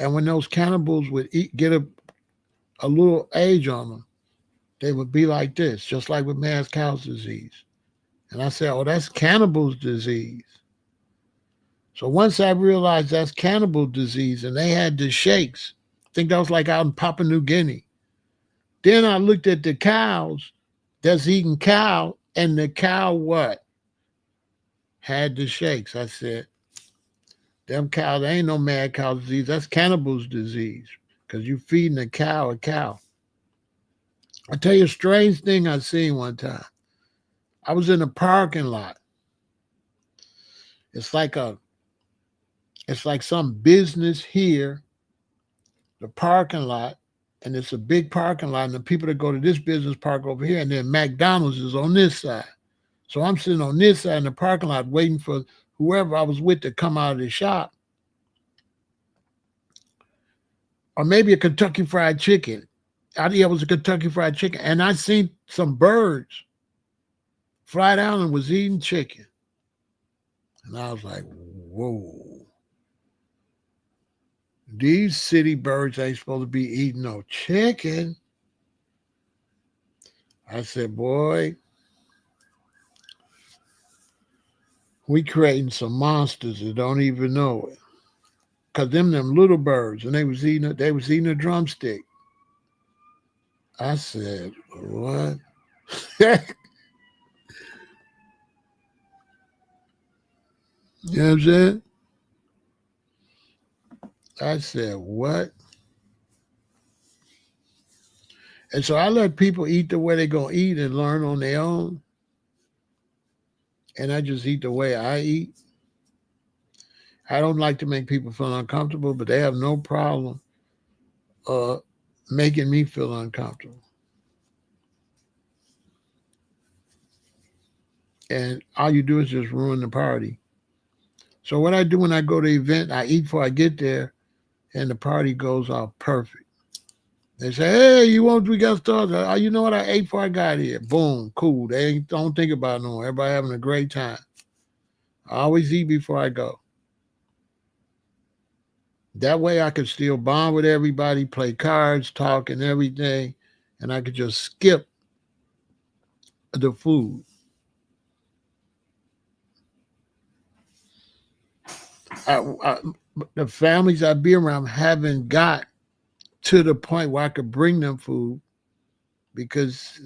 And when those cannibals would get a little age on them, they would be like this, just like with mad cow's disease. And I said, oh, that's cannibal's disease. So once I realized that's cannibal disease and they had the shakes, I think that was like out in Papua New Guinea. Then I looked at the cows that's eating cow, and the cow what? Had the shakes. I said, them cows, ain't no mad cow disease. That's cannibal's disease because you feeding a cow a cow. I tell you a strange thing I seen one time. I was in a parking lot. It's like some business here, the parking lot, and it's a big parking lot, and the people that go to this business park over here, and then McDonald's is on this side. So I'm sitting on this side in the parking lot waiting for whoever I was with to come out of the shop. Or maybe a Kentucky Fried Chicken. I think it was a Kentucky Fried Chicken. And I seen some birds fly down and was eating chicken. And I was like, whoa. These city birds ain't supposed to be eating no chicken. I said, boy, we creating some monsters that don't even know it. Cause them little birds, and they was eating a drumstick. I said, what? You know what I'm saying? I said, what? And so I let people eat the way they're going to eat and learn on their own. And I just eat the way I eat. I don't like to make people feel uncomfortable, but they have no problem making me feel uncomfortable. And all you do is just ruin the party. So what I do when I go to the event, I eat before I get there, and the party goes off perfect. They say, hey, we got started. Oh, you know what? I ate before I got here. Boom, cool. They don't think about it no more. Everybody having a great time. I always eat before I go. That way I could still bond with everybody, play cards, talk and everything, and I could just skip the food. The families I be around haven't got to the point where I could bring them food because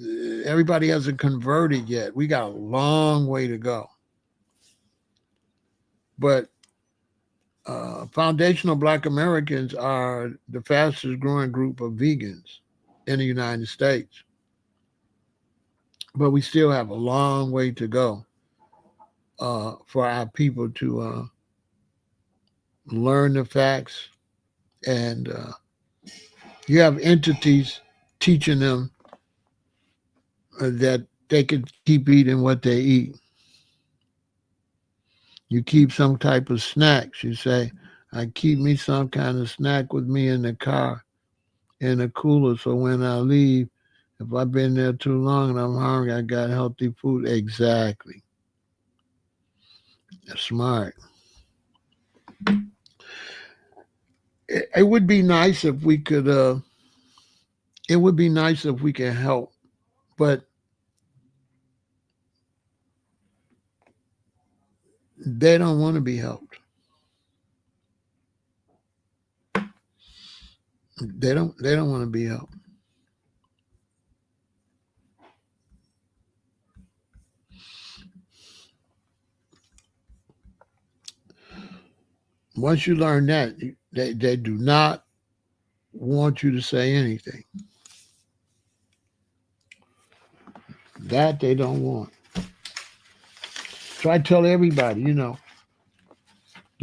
everybody hasn't converted yet. We got a long way to go. But foundational Black Americans are the fastest growing group of vegans in the United States. But we still have a long way to go for our people to learn the facts. And you have entities teaching them that they can keep eating what they eat. You keep some type of snacks. You say, I keep me some kind of snack with me in the car, in the cooler, so when I leave, if I've been there too long and I'm hungry, I got healthy food. Exactly. That's smart. It would be nice if we could. It would be nice if we could help, but they don't want to be helped. They don't. They don't want to be helped. Once you learn that, they do not want you to say anything. That they don't want. So I tell everybody, the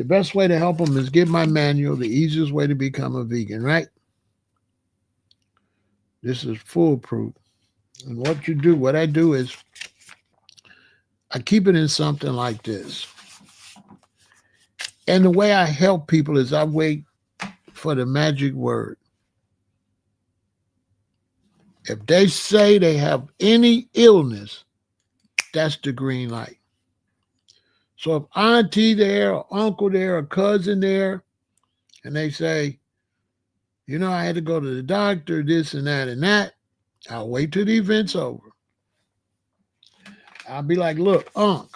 best way to help them is get my manual, the easiest way to become a vegan, right? This is foolproof. And what I do is I keep it in something like this. And the way I help people is I wait for the magic word. If they say they have any illness, that's the green light. So if auntie there, or uncle there, or cousin there, and they say, I had to go to the doctor, this and that, I'll wait till the event's over. I'll be like, look, Unc,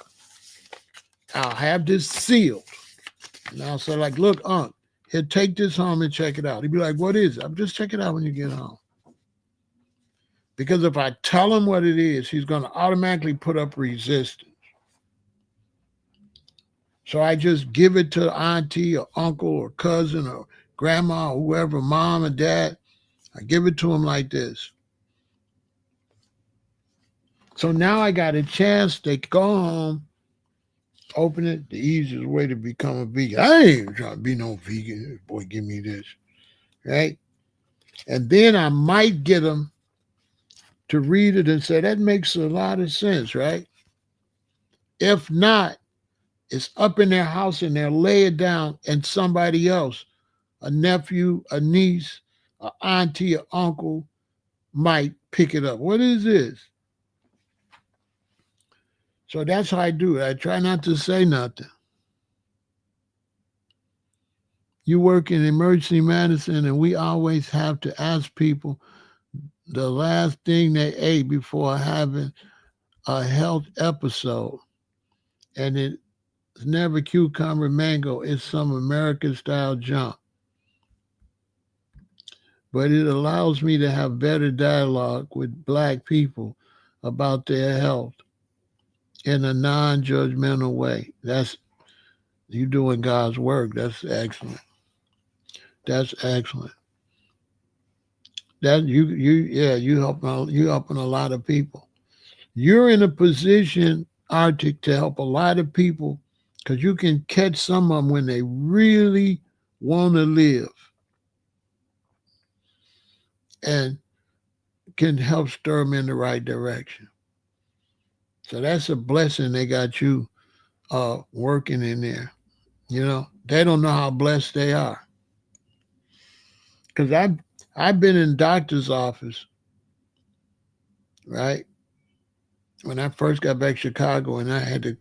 I'll have this sealed. And I'll say, like, look, Unc, here, take this home and check it out. He'd be like, what is it? I'll just check it out when you get home. Because if I tell him what it is, he's going to automatically put up resistance. So I just give it to auntie or uncle or cousin or grandma or whoever, mom or dad. I give it to them like this. So now I got a chance. They go home, open it, the easiest way to become a vegan. I ain't trying to be no vegan. Boy, give me this, right? And then I might get them to read it and say, that makes a lot of sense, right? If not, it's up in their house and they'll lay it down and somebody else, a nephew, a niece, an auntie, or uncle might pick it up. What is this? So that's how I do it. I try not to say nothing. You work in emergency medicine and we always have to ask people the last thing they ate before having a health episode. And it's never cucumber mango. It's some American style junk. But it allows me to have better dialogue with Black people about their health in a non-judgmental way. That's you doing God's work. That's excellent. That's excellent. That you helping a lot of people. You're in a position, Arctic, to help a lot of people because you can catch some of them when they really want to live and can help stir them in the right direction. So that's a blessing they got you working in there. They don't know how blessed they are. Because I've been in doctor's office, right? When I first got back to Chicago and I had to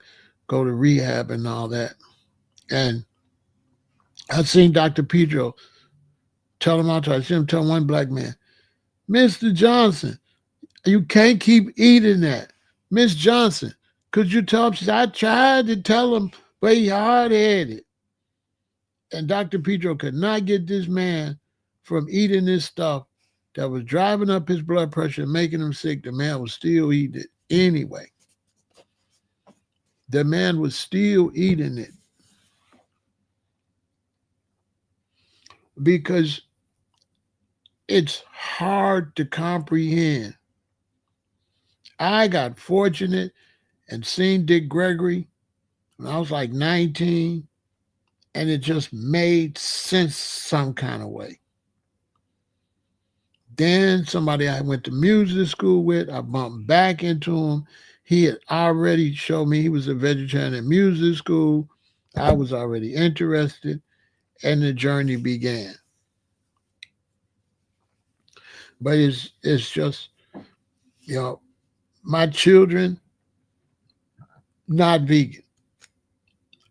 go to rehab and all that. And I've seen Dr. Pedro tell him out. I seen him tell one Black man, Mr. Johnson, you can't keep eating that. Miss Johnson, could you tell him? She said, I tried to tell him, but he hard-headed. And Dr. Pedro could not get this man from eating this stuff that was driving up his blood pressure and making him sick, the man was still eating it anyway. The man was still eating it because it's hard to comprehend. I got fortunate and seen Dick Gregory when I was like 19, and it just made sense some kind of way. Then somebody I went to music school with, I bumped back into him. He had already showed me he was a vegetarian in music school. I was already interested, and the journey began. But it's just, you know, my children, not vegan.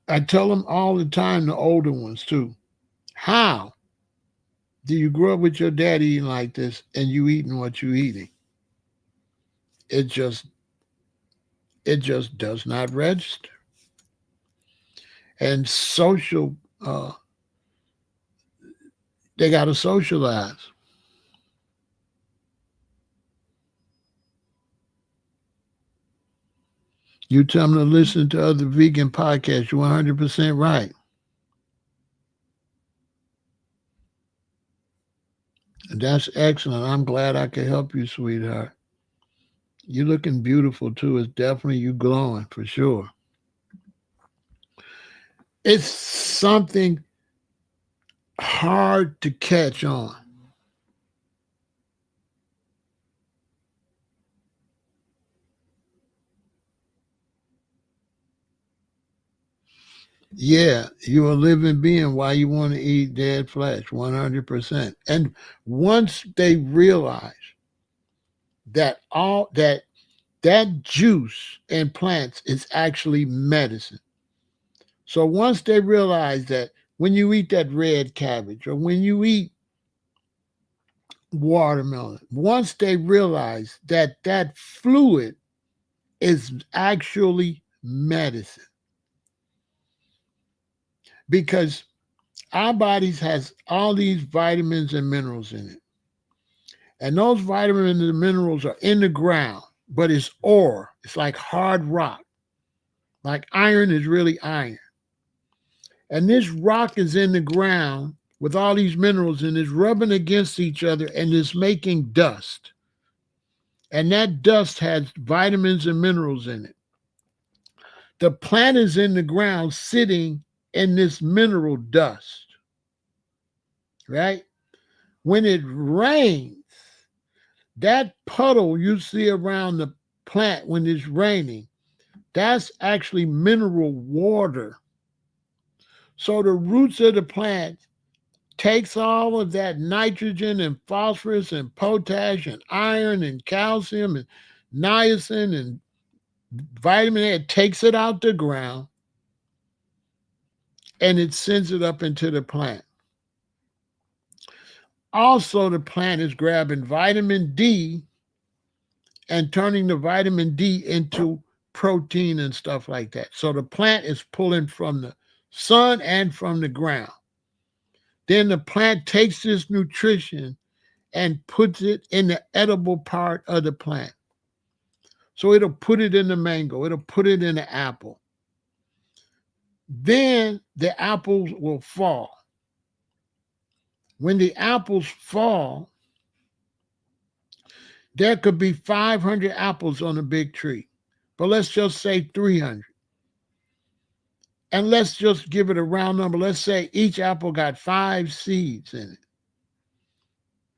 I tell them all the time, the older ones too, how do you grow up with your dad eating like this and you eating what you eating? It just does not register. And social, they got to socialize. You tell them to listen to other vegan podcasts. You're 100% right. And that's excellent. I'm glad I could help you, sweetheart. You're looking beautiful too. It's definitely you glowing for sure. It's something hard to catch on. Yeah, you're a living being. Why you want to eat dead flesh? 100%. And once they realize that that juice in plants is actually medicine. So once they realize that when you eat that red cabbage or when you eat watermelon, once they realize that that fluid is actually medicine, because our bodies has all these vitamins and minerals in it. And those vitamins and minerals are in the ground, but it's ore. It's like hard rock. Like iron is really iron. And this rock is in the ground with all these minerals and it's rubbing against each other and it's making dust. And that dust has vitamins and minerals in it. The plant is in the ground sitting in this mineral dust, right? When it rains, that puddle you see around the plant when it's raining, that's actually mineral water. So the roots of the plant takes all of that nitrogen and phosphorus and potash and iron and calcium and niacin and vitamin A, it takes it out the ground and it sends it up into the plant. Also, the plant is grabbing vitamin D and turning the vitamin D into protein and stuff like that. So the plant is pulling from the sun and from the ground. Then the plant takes this nutrition and puts it in the edible part of the plant. So it'll put it in the mango, it'll put it in the apple. Then the apples will fall. When the apples fall, there could be 500 apples on a big tree, but let's just say 300. And let's just give it a round number. Let's say each apple got 5 seeds in it.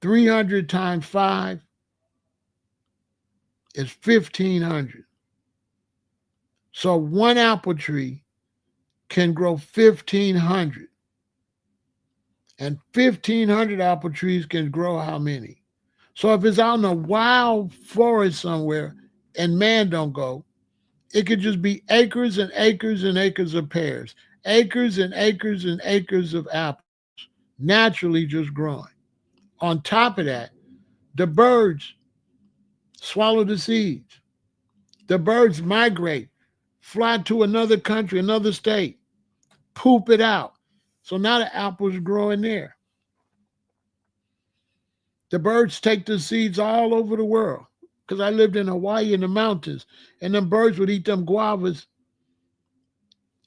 300 times 5 is 1,500. So one apple tree can grow 1,500. And 1,500 apple trees can grow how many? So if it's out in a wild forest somewhere and man don't go, it could just be acres and acres and acres of pears, acres and acres and acres of apples, naturally just growing. On top of that, the birds swallow the seeds. The birds migrate, fly to another country, another state, poop it out. So now the apples growing there. The birds take the seeds all over the world. Because I lived in Hawaii in the mountains, and them birds would eat them guavas,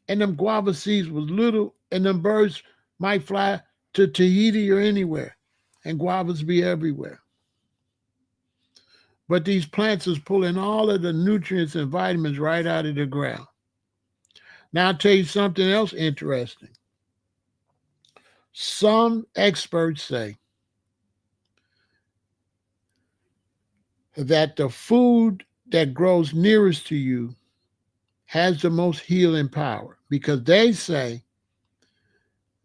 and them guava seeds was little, and them birds might fly to Tahiti or anywhere, and guavas be everywhere. But these plants is pulling all of the nutrients and vitamins right out of the ground. Now I'll tell you something else interesting. Some experts say that the food that grows nearest to you has the most healing power, because they say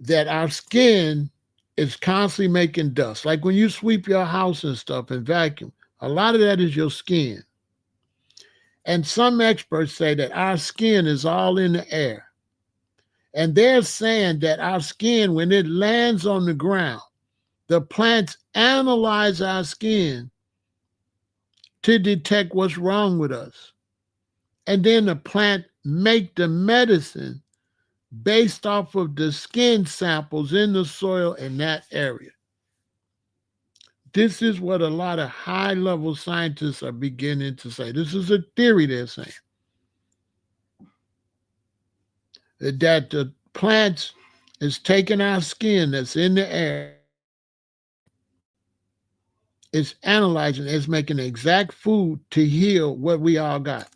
that our skin is constantly making dust. Like when you sweep your house and stuff and vacuum, a lot of that is your skin. And some experts say that our skin is all in the air. And they're saying that our skin, when it lands on the ground, the plants analyze our skin to detect what's wrong with us. And then the plant make the medicine based off of the skin samples in the soil in that area. This is what a lot of high-level scientists are beginning to say. This is a theory they're saying. That the plants is taking our skin that's in the air, it's analyzing, it's making the exact food to heal what we all got.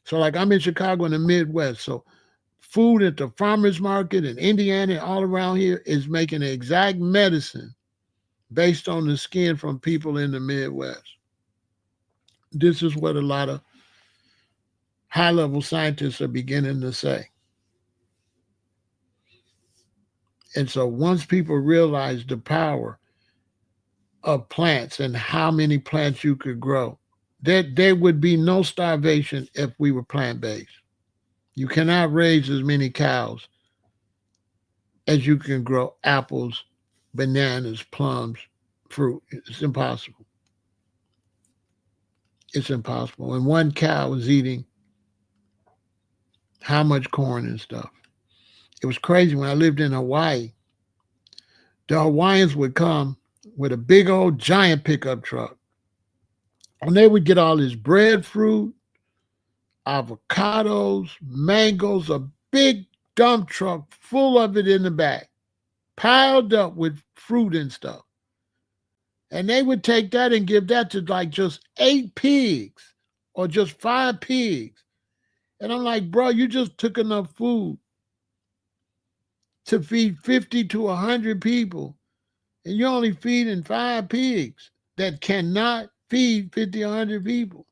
So like I'm in Chicago in the Midwest, so food at the farmer's market in Indiana and all around here is making the exact medicine based on the skin from people in the Midwest. This is what a lot of high-level scientists are beginning to say. And so once people realize the power of plants and how many plants you could grow, there would be no starvation if we were plant-based. You cannot raise as many cows as you can grow apples, bananas, plums, fruit. It's impossible. It's impossible. And one cow is eating how much corn and stuff. It was crazy when I lived in Hawaii. The Hawaiians would come with a big old giant pickup truck. And they would get all this breadfruit, avocados, mangoes, a big dump truck full of it in the back, piled up with fruit and stuff. And they would take that and give that to like just 8 pigs or just 5 pigs. And I'm like, bro, you just took enough food to feed 50 to 100 people. And you're only feeding 5 pigs that cannot feed 50 or 100 people.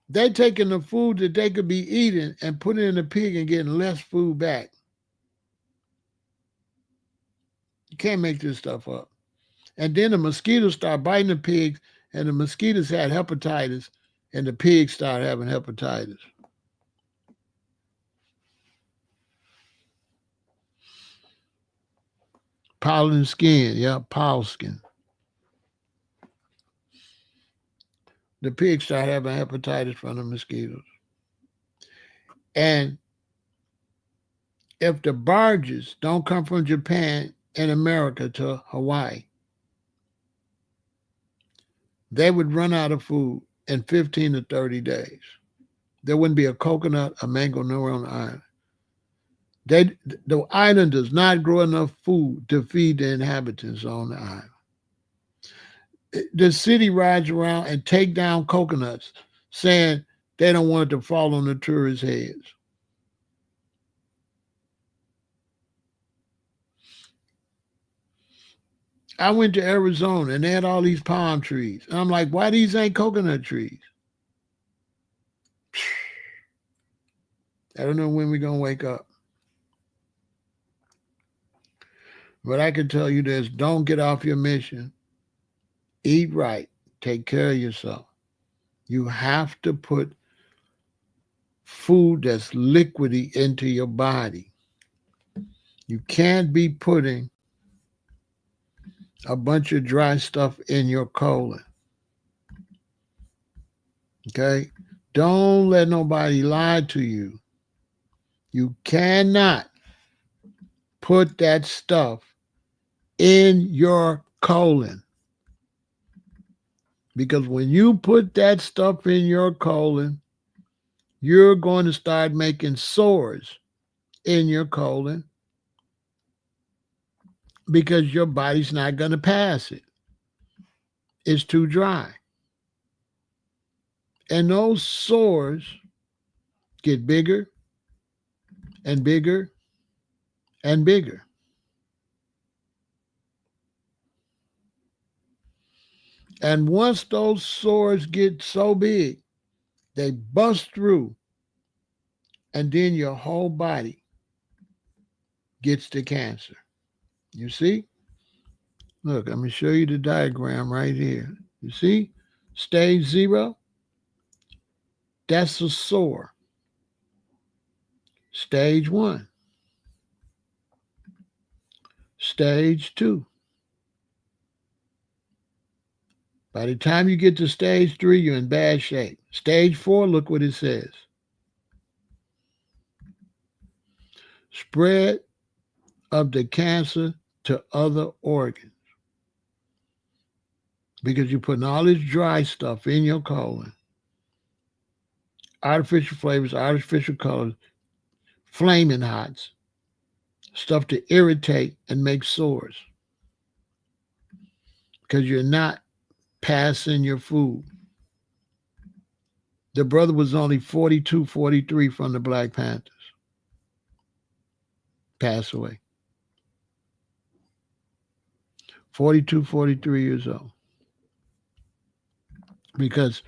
They're taking the food that they could be eating and putting it in a pig and getting less food back. You can't make this stuff up. And then the mosquitoes start biting the pigs, and the mosquitoes had hepatitis, and the pigs started having hepatitis. Pollen skin, yeah, pollen skin. The pigs start having hepatitis from the mosquitoes. And if the barges don't come from Japan and America to Hawaii, they would run out of food in 15 to 30 days. There wouldn't be a coconut, a mango, nowhere on the island. The island does not grow enough food to feed the inhabitants on the island. The city rides around and take down coconuts, saying they don't want it to fall on the tourists' heads. I went to Arizona and they had all these palm trees. And I'm like, why these ain't coconut trees? I don't know when we're going to wake up. But I can tell you this, don't get off your mission. Eat right. Take care of yourself. You have to put food that's liquidy into your body. You can't be putting a bunch of dry stuff in your colon. Okay? Don't let nobody lie to you. You cannot put that stuff in your colon. Because when you put that stuff in your colon, you're going to start making sores in your colon because your body's not going to pass it. It's too dry. And those sores get bigger and bigger and bigger. And once those sores get so big, they bust through, and then your whole body gets the cancer. You see? Look, I'm going to show you the diagram right here. You see? Stage 0, that's a sore. Stage 1. Stage 2. By the time you get to stage 3, you're in bad shape. Stage 4, look what it says. Spread of the cancer to other organs. Because you're putting all this dry stuff in your colon. Artificial flavors, artificial colors, flaming hots, stuff to irritate and make sores. Because you're not passing your food. The brother was only 42, 43 from the Black Panthers. Passed away. 42, 43 years old. Because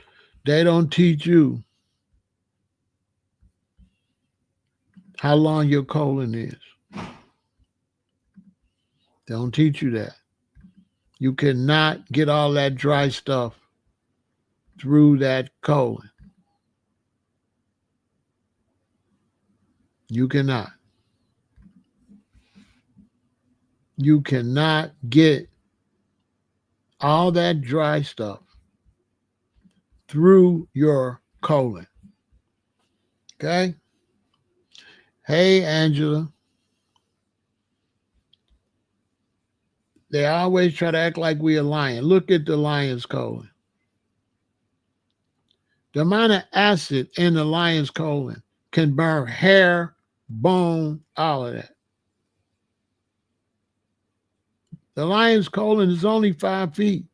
they don't teach you how long your colon is. They don't teach you that. You cannot get all that dry stuff through that colon. You cannot. You cannot get all that dry stuff through your colon. Okay? Hey, Angela. They always try to act like we a lion. Look at the lion's colon. The amount of acid in the lion's colon can burn hair, bone, all of that. The lion's colon is only 5 feet.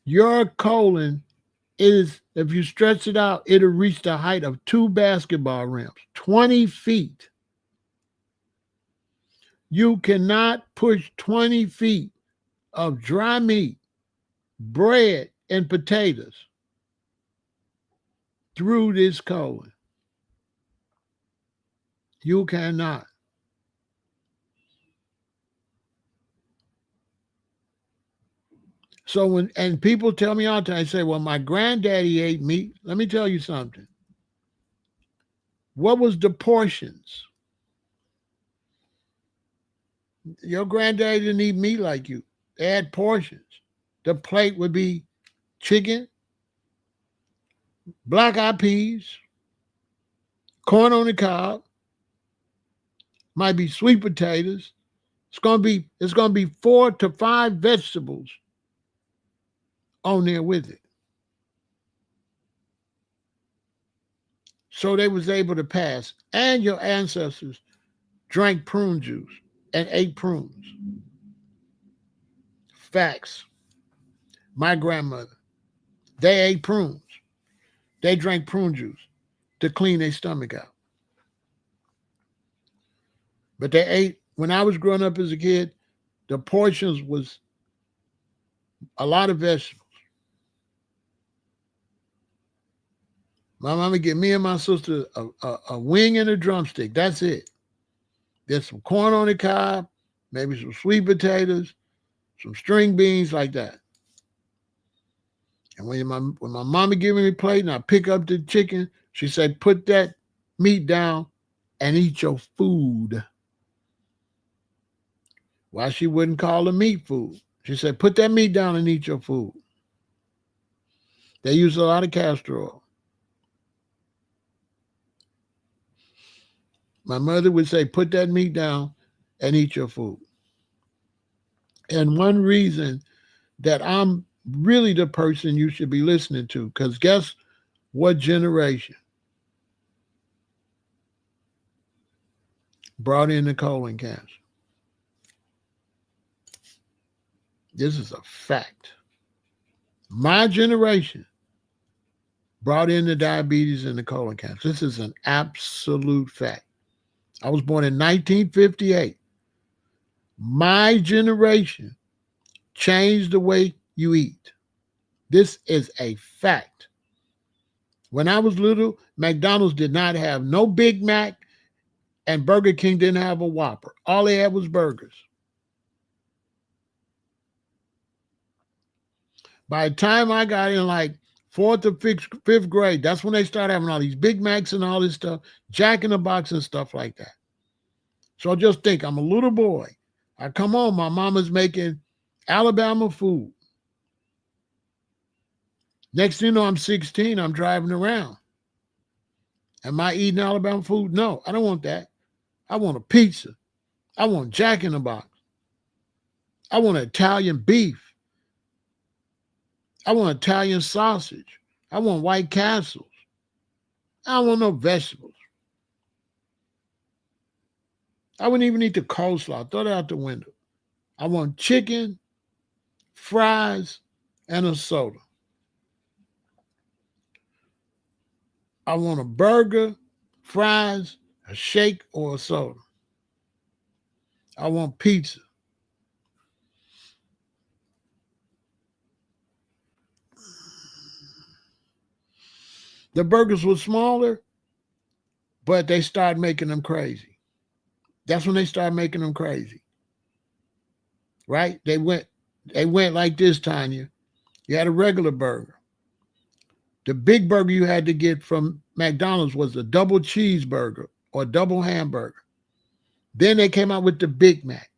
Your colon is, if you stretch it out, it'll reach the height of 2 basketball rims, 20 feet. You cannot push 20 feet of dry meat, bread, and potatoes through this colon. You cannot. So when people tell me all the time, I say, well, my granddaddy ate meat. Let me tell you something. What was the portions? Your granddaddy didn't eat meat like you. They had portions. The plate would be chicken, black-eyed peas, corn on the cob, might be sweet potatoes. It's gonna be 4 to 5 vegetables on there with it. So they was able to pass. And your ancestors drank prune juice and ate prunes. Facts. My grandmother, they ate prunes. They drank prune juice to clean their stomach out. But they ate, when I was growing up as a kid, the portions was a lot of vegetables. My mama get me and my sister a wing and a drumstick. That's it. There's some corn on the cob, maybe some sweet potatoes, some string beans like that. And when my mama give me a plate and I pick up the chicken, she said, put that meat down and eat your food. Why she wouldn't call it meat food? She said, put that meat down and eat your food. They use a lot of castor oil. My mother would say, put that meat down and eat your food. And one reason that I'm really the person you should be listening to, because guess what generation brought in the colon cancer? This is a fact. My generation brought in the diabetes and the colon cancer. This is an absolute fact. I was born in 1958. My generation changed the way you eat. This is a fact. When I was little, McDonald's did not have no Big Mac and Burger King didn't have a Whopper. All they had was burgers. By the time I got in like fourth or fifth grade, that's when they started having all these Big Macs and all this stuff, Jack in the Box and stuff like that. So just think, I'm a little boy. I come home, my mama's making Alabama food. Next thing you know, I'm 16, I'm driving around. Am I eating Alabama food? No, I don't want that. I want a pizza. I want Jack in the Box. I want Italian beef. I want Italian sausage. I want White Castles. I don't want no vegetables. I wouldn't even eat the coleslaw. Throw that out the window. I want chicken, fries, and a soda. I want a burger, fries, a shake, or a soda. I want pizza. The burgers were smaller, but they started making them crazy. That's when they started making them crazy. Right? They went like this, Tanya. You had a regular burger. The big burger you had to get from McDonald's was a double cheeseburger or double hamburger. Then they came out with the Big Mac.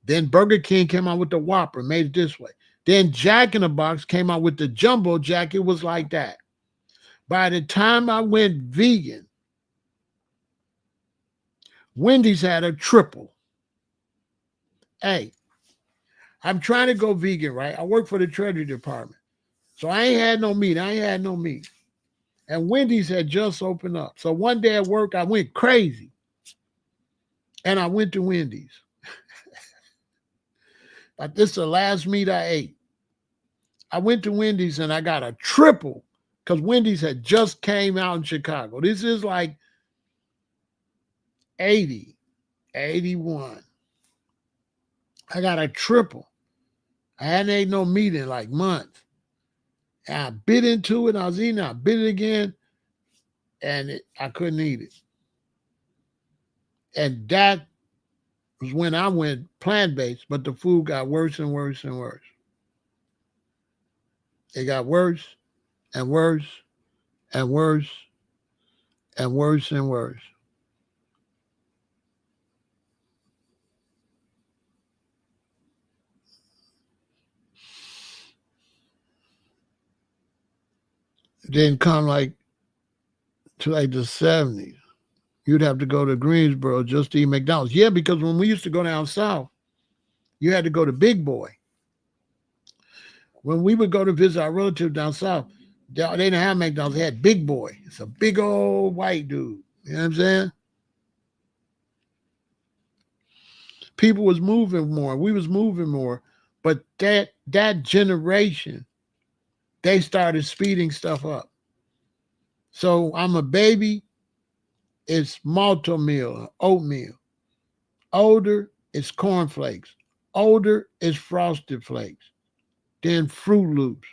Then Burger King came out with the Whopper, made it this way. Then Jack in the Box came out with the Jumbo Jack. It was like that. By the time I went vegan, Wendy's had a triple. Hey, I'm trying to go vegan, right? I work for the Treasury Department. So I ain't had no meat. And Wendy's had just opened up. So one day at work, I went crazy. And I went to Wendy's. But this is the last meat I ate. I went to Wendy's and I got a triple because Wendy's had just came out in Chicago. This is like 80, 81. I got a triple. I hadn't ate no meat in like months. And I bit into it. I was eating. I bit it again. And I couldn't eat it. And that was when I went plant-based, but the food got worse and worse and worse. It got worse and worse and worse and worse and worse. It didn't come to like the 70s. You'd have to go to Greensboro just to eat McDonald's. Yeah, because when we used to go down south, you had to go to Big Boy. When we would go to visit our relatives down south, they didn't have McDonald's. They had Big Boy. It's a big old white dude. You know what I'm saying? People was moving more. We was moving more. But that generation, they started speeding stuff up. So I'm a baby. It's malto-meal, oatmeal. Older, it's cornflakes. Older, it's Frosted Flakes. Then Fruit Loops,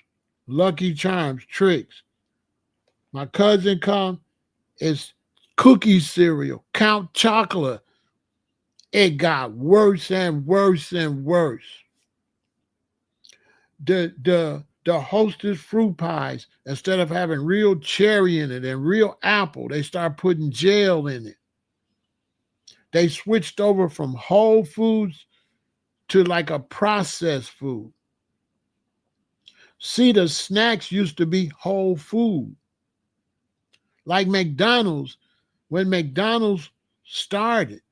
Lucky Charms, Tricks. My cousin come, it's cookie cereal, Count Chocolate. It got worse and worse and worse. The Hostess fruit pies, instead of having real cherry in it and real apple, they start putting gel in it. They switched over from whole foods to like a processed food. See, the snacks used to be whole food. Like McDonald's, when McDonald's started.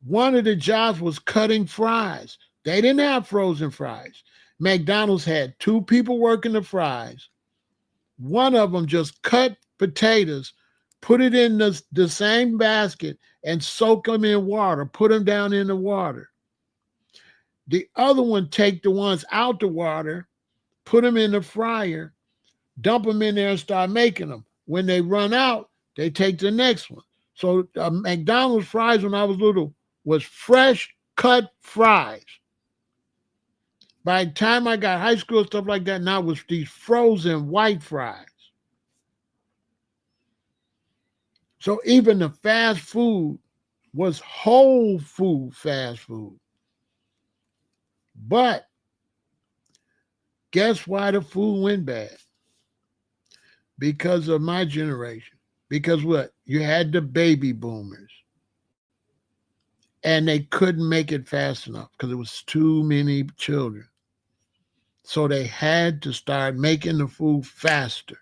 One of the jobs was cutting fries. They didn't have frozen fries. McDonald's had 2 people working the fries. One of them just cut potatoes, put it in the same basket, and soak them in water, put them down in the water. The other one take the ones out the water, put them in the fryer, dump them in there and start making them. When they run out, they take the next one. So McDonald's fries when I was little was fresh cut fries. By the time I got high school, stuff like that, now it was these frozen white fries. So even the fast food was whole food fast food. But guess why the food went bad? Because of my generation. Because what? You had the baby boomers. And they couldn't make it fast enough because it was too many children. So they had to start making the food faster.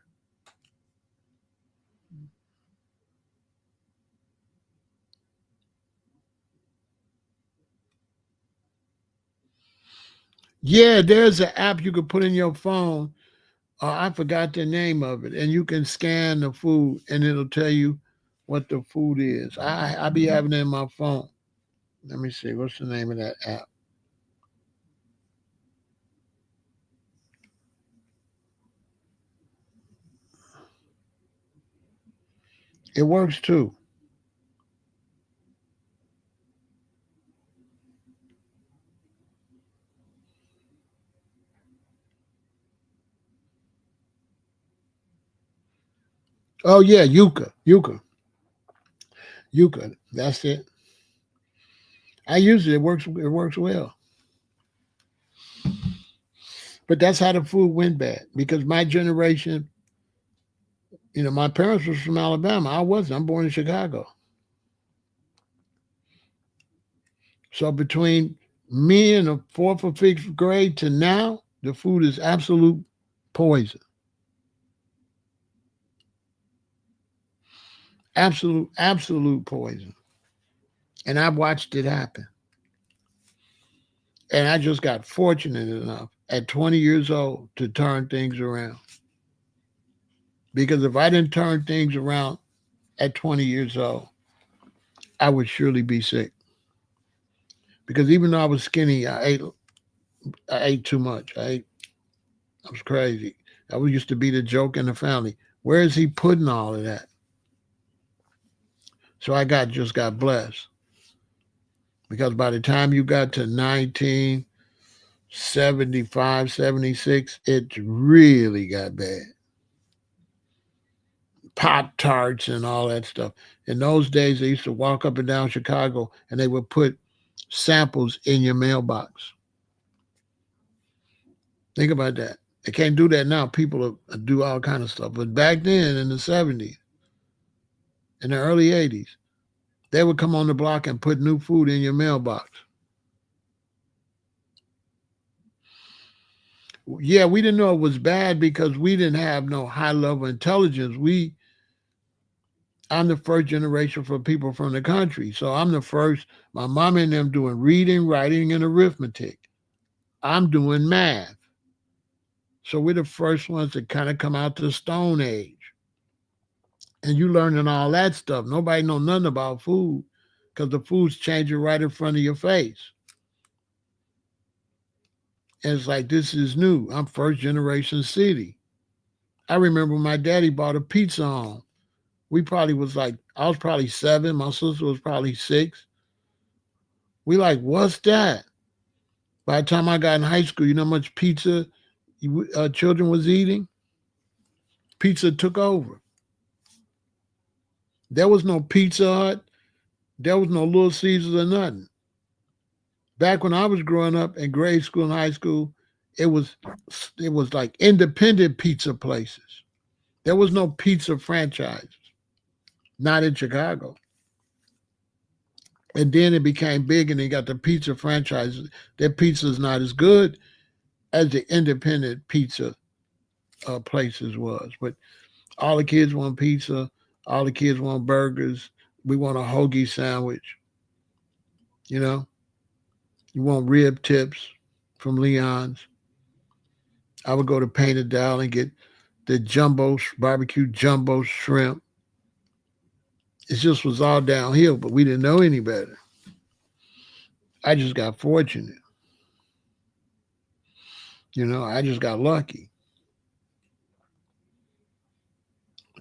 Yeah, there's an app you could put in your phone. I forgot the name of it. And you can scan the food and it'll tell you what the food is. I be having it in my phone. Let me see. What's the name of that app? It works too. Oh yeah, Yuka. That's it. I use it. It works well. But that's how the food went bad. Because my generation, my parents were from Alabama. I wasn't. I'm born in Chicago. So between me and the 4th or 5th grade to now, the food is absolute poison. Absolute poison. And I've watched it happen. And I just got fortunate enough at 20 years old to turn things around. Because if I didn't turn things around at 20 years old, I would surely be sick. Because even though I was skinny, I ate too much. I was crazy. That used to be the joke in the family. Where is he putting all of that? So I just got blessed. Because by the time you got to 1975, 76, it really got bad. Pop-Tarts and all that stuff. In those days, they used to walk up and down Chicago and they would put samples in your mailbox. Think about that. They can't do that now. People do all kind of stuff. But back then in the 70s, in the early 80s, they would come on the block and put new food in your mailbox. Yeah, we didn't know it was bad because we didn't have no high level intelligence. I'm the first generation for people from the country. So I'm the first, my mom and them doing reading, writing, and arithmetic. I'm doing math. So we're the first ones to kind of come out to the Stone Age. And you learning all that stuff. Nobody know nothing about food because the food's changing right in front of your face. And it's like, this is new. I'm first generation city. I remember my daddy bought a pizza home. I was probably 7. My sister was probably 6. We like, what's that? By the time I got in high school, you know how much pizza children was eating? Pizza took over. There was no Pizza Hut. There was no Little Caesars or nothing. Back when I was growing up in grade school and high school, it was like independent pizza places. There was no pizza franchises, not in Chicago. And then it became big and they got the pizza franchises. Their pizza is not as good as the independent pizza places was. But all the kids want pizza. All the kids want burgers. We want a hoagie sandwich. You know, you want rib tips from Leon's. I would go to Painted Down and get the jumbo barbecue jumbo shrimp. It just was all downhill, but we didn't know any better. I just got fortunate. I just got lucky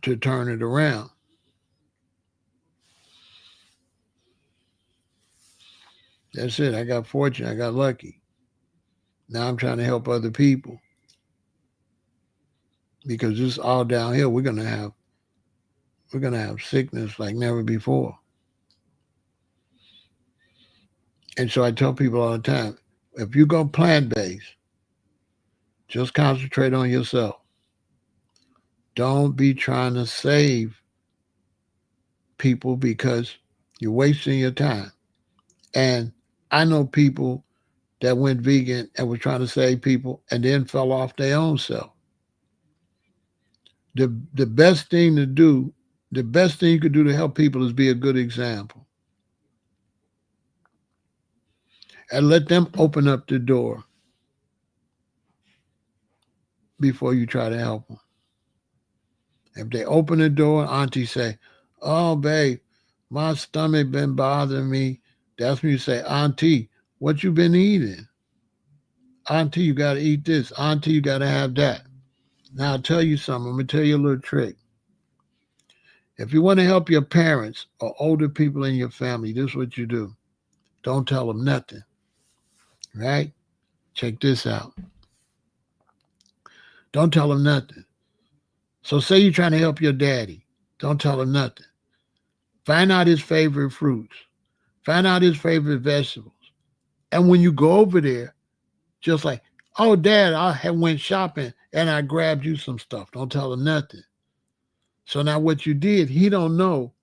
to turn it around. That's it. I got fortunate. I got lucky. Now I'm trying to help other people because this is all downhill. We're gonna have sickness like never before. And so I tell people all the time, if you go plant-based, just concentrate on yourself. Don't be trying to save people because you're wasting your time. And I know people that went vegan and were trying to save people and then fell off their own self. The best thing to do, the best thing you could do to help people is be a good example. And let them open up the door before you try to help them. If they open the door, auntie say, "Oh, babe, my stomach been bothering me." That's when you say, "Auntie, what you been eating? Auntie, you got to eat this. Auntie, you got to have that." Now, I'll tell you something. I'm going to tell you a little trick. If you want to help your parents or older people in your family, this is what you do. Don't tell them nothing, right? Check this out. Don't tell them nothing. So say you're trying to help your daddy. Don't tell him nothing. Find out his favorite fruits. Find out his favorite vegetables. And when you go over there, just like, "Oh, Dad, I had went shopping and I grabbed you some stuff." Don't tell him nothing. So now what you did, he don't know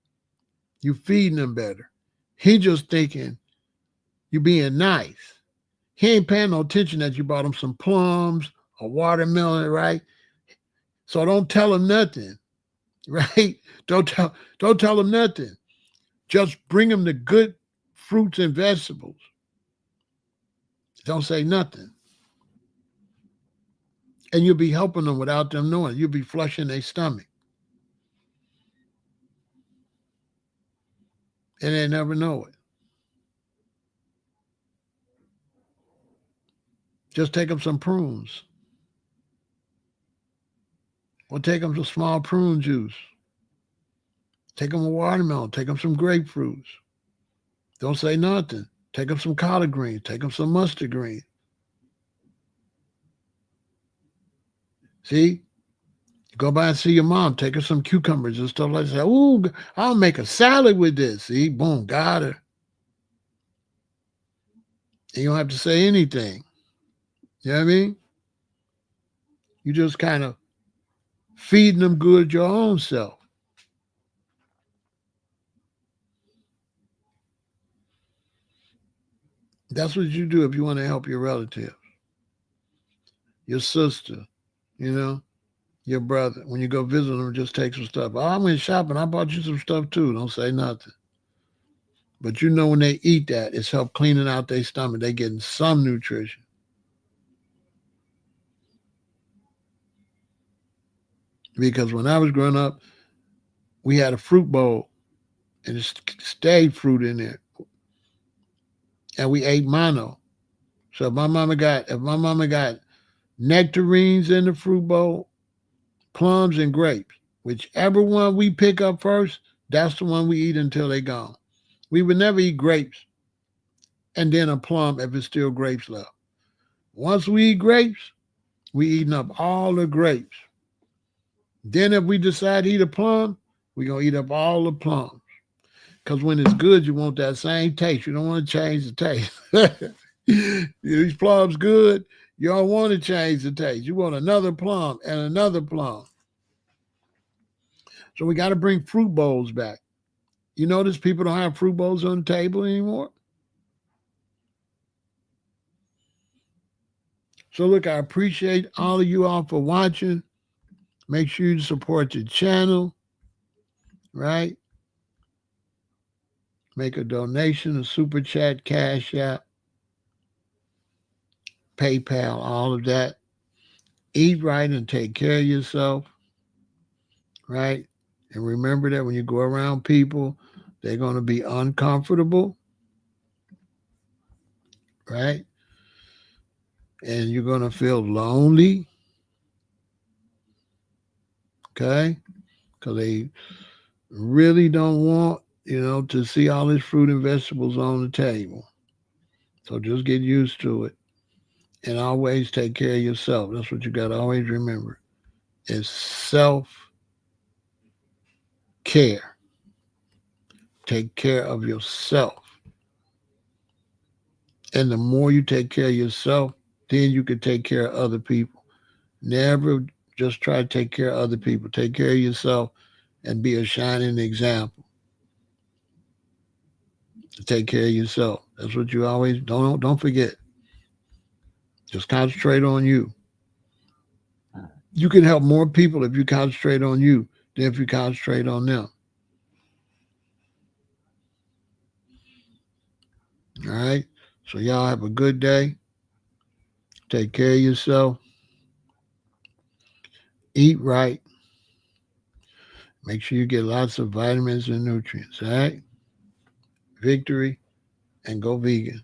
you feeding him better. He just thinking you being nice. He ain't paying no attention that you bought him some plums, a watermelon, right? So don't tell him nothing, right? Don't tell him nothing. Just bring him the good fruits and vegetables. Don't say nothing. And you'll be helping them without them knowing. You'll be flushing their stomach. And they never know it. Just take them some prunes. Or take them some small prune juice. Take them a watermelon. Take them some grapefruits. Don't say nothing. Take them some collard greens. Take them some mustard greens. See? Go by and see your mom. Take her some cucumbers and stuff like that. "Ooh, I'll make a salad with this." See? Boom, got her. And you don't have to say anything. You know what I mean? You just kind of feeding them good your own self. That's what you do if you want to help your relative, your sister, your brother. When you go visit them, just take some stuff. "Oh, I went shopping. I bought you some stuff too." Don't say nothing. But when they eat that, it's help cleaning out their stomach. They getting some nutrition. Because when I was growing up, we had a fruit bowl and it stayed fruit in there. And we ate mono. So if my mama got nectarines in the fruit bowl, plums and grapes, whichever one we pick up first, that's the one we eat until they gone. We would never eat grapes and then a plum if it's still grapes left. Once we eat grapes, we eating up all the grapes. Then if we decide to eat a plum, we're going to eat up all the plums. Because when it's good, you want that same taste. You don't want to change the taste. These plums good, you don't want to change the taste. You want another plum and another plum. So we got to bring fruit bowls back. You notice people don't have fruit bowls on the table anymore? So look, I appreciate all of you all for watching. Make sure you support the channel. right? Make a donation, a super chat, cash app, PayPal, all of that. Eat right and take care of yourself, right? And remember that when you go around people, they're going to be uncomfortable, right? And you're going to feel lonely, okay? Because they really don't want, to see all this fruit and vegetables on the table. So just get used to it. And always take care of yourself. That's what you got to always remember. It's self care. Take care of yourself. And the more you take care of yourself, then you can take care of other people. Never just try to take care of other people. Take care of yourself and be a shining example. To take care of yourself. That's what you always don't forget. Just concentrate on you. You can help more people if you concentrate on you than if you concentrate on them. All right. So y'all have a good day. Take care of yourself. Eat right. Make sure you get lots of vitamins and nutrients. All right. Victory and go vegan.